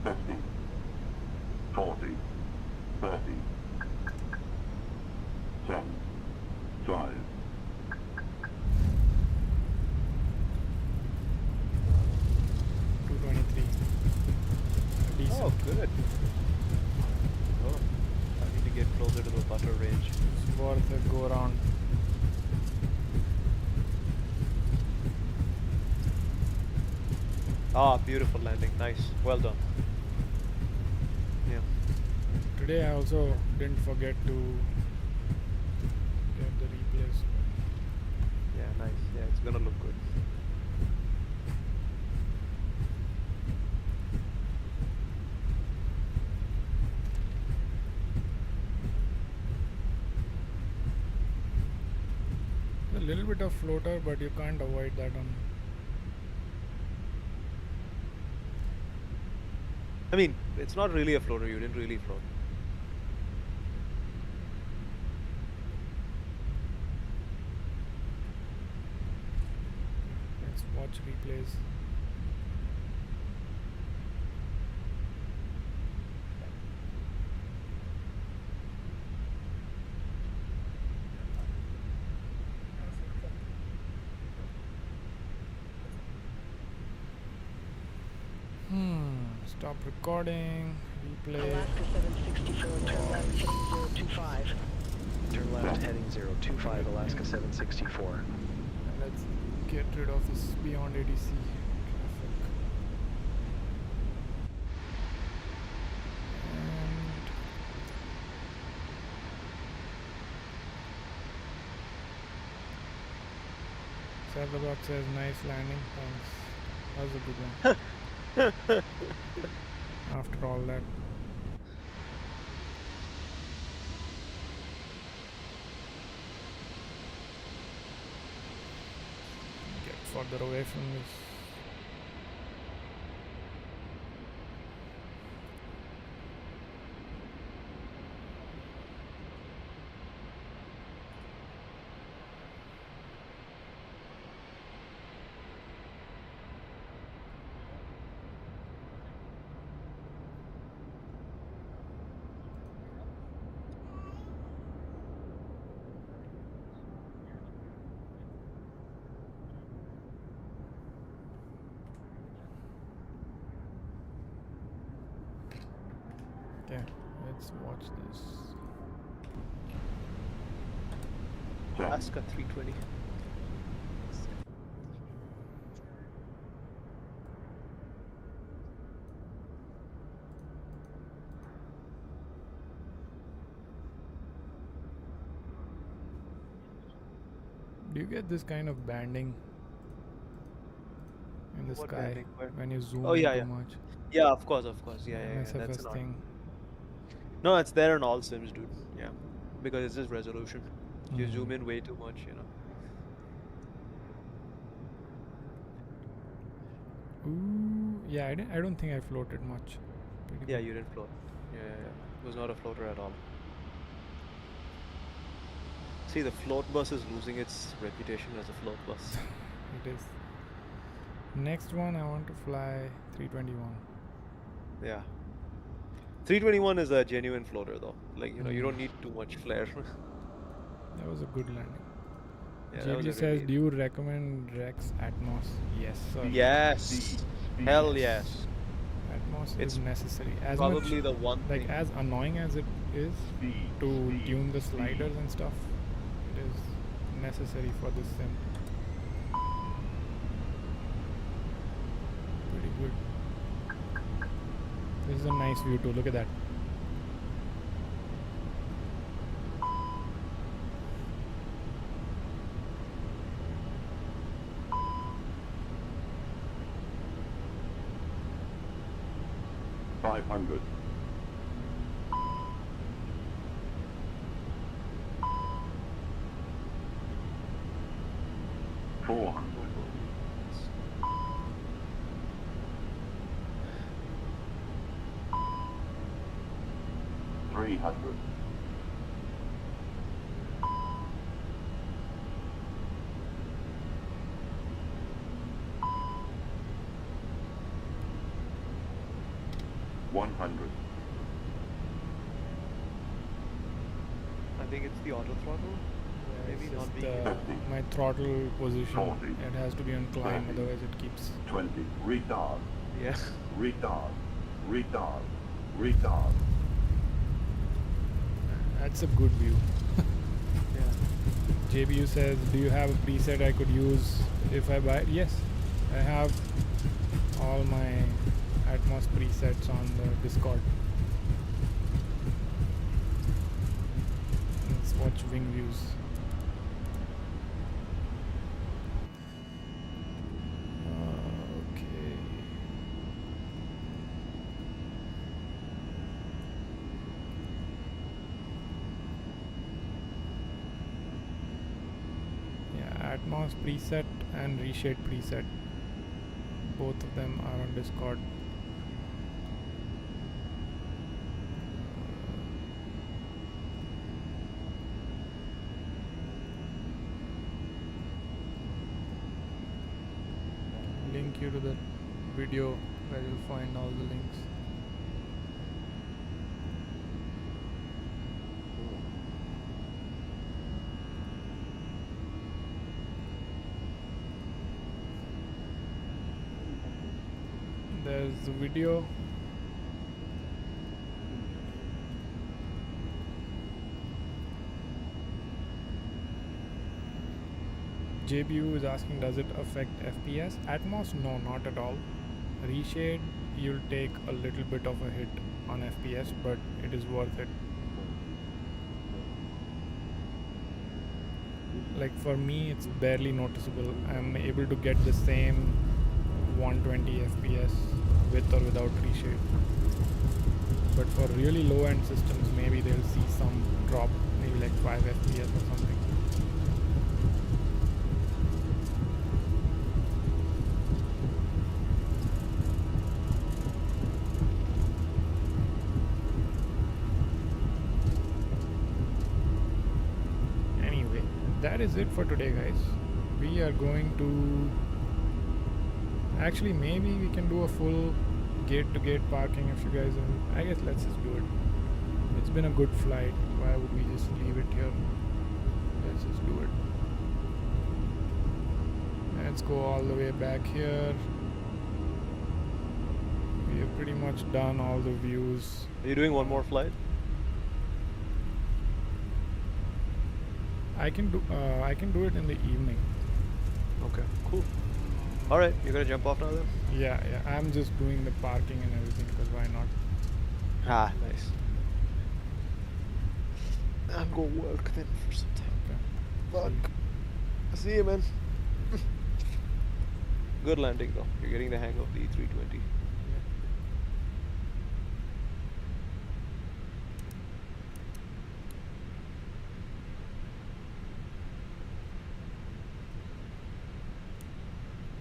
50, 40, 30, 10, 5. 223. Decent. Oh, good. Oh, I need to get closer to the butter range. It's worth a go around. Ah, beautiful landing. Nice. Well done. Yeah. Today I also didn't forget to get the replays. Yeah, nice. Yeah, it's gonna look good. A little bit of floater, but you can't avoid that on. I mean, it's not really a floater. You didn't really float. Let's watch replays. Stop recording. Replay. Alaska 764, turn left, heading 025. Turn left, heading 025, Alaska 764. And let's get rid of this beyond ADC traffic. And Cyberbox says nice landing. Thanks. That was a good one. After all that. Get further away from this. Okay, let's watch this. Alaska 320. Do you get this kind of banding in the What sky banding? Where? when you zoom Oh, in yeah, too yeah. much? Yeah, of course. Yeah, yeah, that's MSFS an thing. No, it's there on all sims, dude. Yeah, because it's just resolution. You zoom Mhm. in way too much, you know. Ooh, yeah, I don't think I floated much. Pretty Yeah, good. you didn't float. Yeah. It was not a floater at all. See, the float bus is losing its reputation as a float bus. It is. Next one, I want to fly 321. Yeah. 321 is a genuine floater, though. Like, you know, you don't Mm. need too much flare. That was a good landing. Yeah, that was JD a says, really... do you recommend REX Atmos? Yes, sir. Yes! Hell yes! Atmos It's is necessary. As Probably much, the one like thing. as annoying as it is to tune the sliders and stuff, it is necessary for this sim. Pretty good. This is a nice view too. Look at that. $500. 400. 300. $100. I think it's the auto throttle. Maybe It's not just being. 50. my throttle position. 40. It has to be on climb, 30. otherwise it keeps. 20. Retard. Yeah. Retard. Retard. Retard. That's a good view. Yeah. JBU says, do you have a preset I could use if I buy it? Yes, I have all my Atmos presets on the Discord. Let's watch wing views. Okay. Yeah, Atmos preset and Reshade preset. Both of them are on Discord. Link you to the video where you'll find all the links. There's the video. JBU is asking, does it affect FPS? Atmos, no, not at all. Reshade, you'll take a little bit of a hit on FPS, but it is worth it. Like for me, it's barely noticeable. I'm able to get the same 120 FPS with or without Reshade. But for really low-end systems, maybe they'll see some drop, maybe like 5 FPS or something. Anyway, that is it for today, guys. We are going to actually, maybe we can do a full gate-to-gate parking if you guys are. I guess let's just do it. It's been a good flight. Why would we just leave it here? Let's just do it. Let's go all the way back here. We have pretty much done all the views. Are you doing one more flight? I can do it in the evening. Okay, cool. All right, you're gonna jump off now then? Yeah, I'm just doing the parking and everything because why not? Ah, nice. I'm gonna work then for some time. Okay. Fuck. See you, man. Good landing though. You're getting the hang of the A320.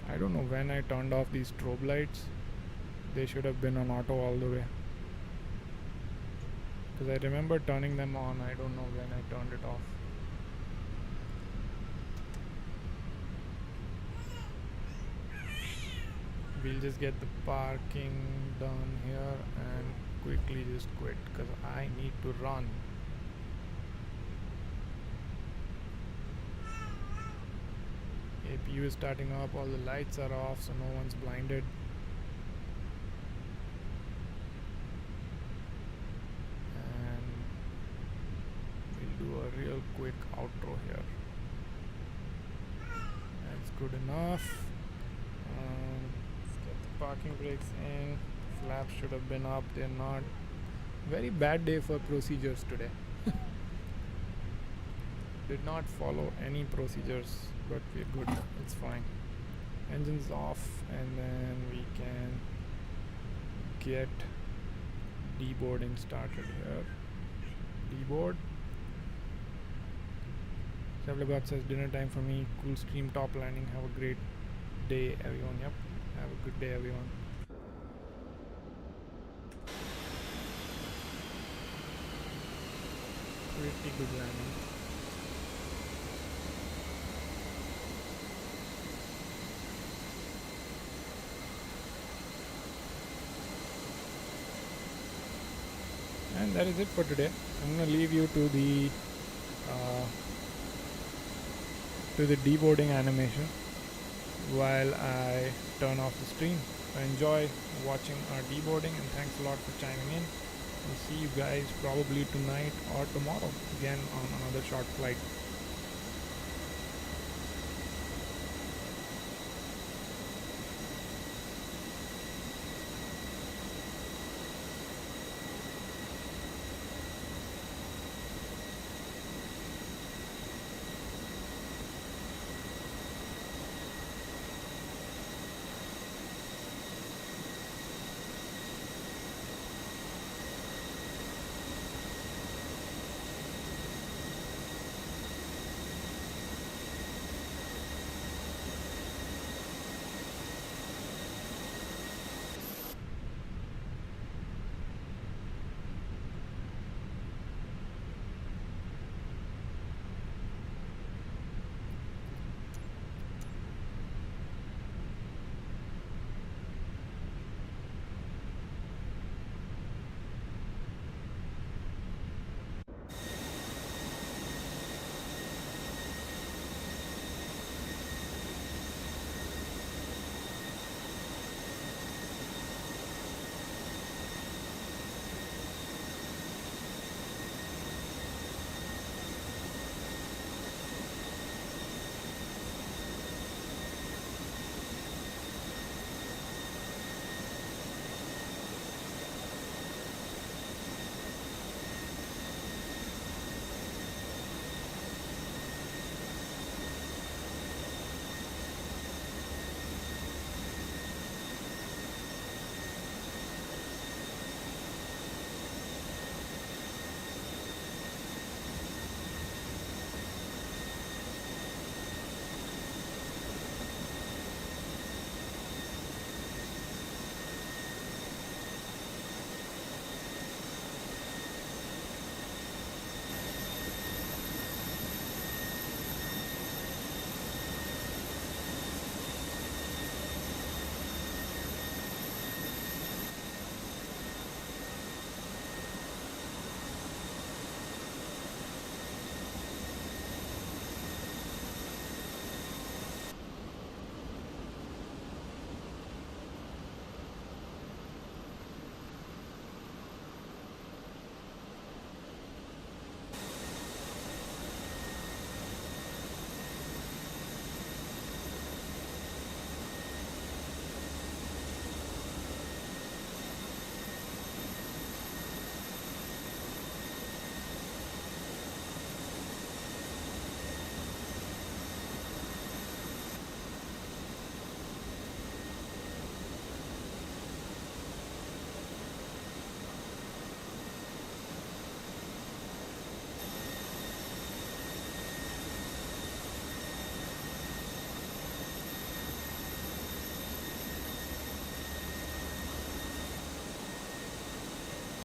I don't know when I turned off these strobe lights. They should have been on auto all the way. Because I remember turning them on. I don't know when I turned it off. We'll just get the parking done here and quickly just quit because I need to run. APU is starting up, all the lights are off so no one's blinded. And we'll do a real quick outro here. That's good enough. Let's get the parking brakes in. Flaps should have been up, they're not. Very bad day for procedures today. Did not follow any procedures, but we're good. It's fine. Engine's off, and then we can get deboarding started here. Deboard. Savlebot says dinner time for me. Cool stream, top landing. Have a great day, everyone. Yep. Have a good day, everyone. Pretty good landing. And that is it for today. I'm gonna leave you to the deboarding animation while I turn off the stream. So enjoy watching our deboarding, and thanks a lot for chiming in. We'll see you guys probably tonight or tomorrow again on another short flight.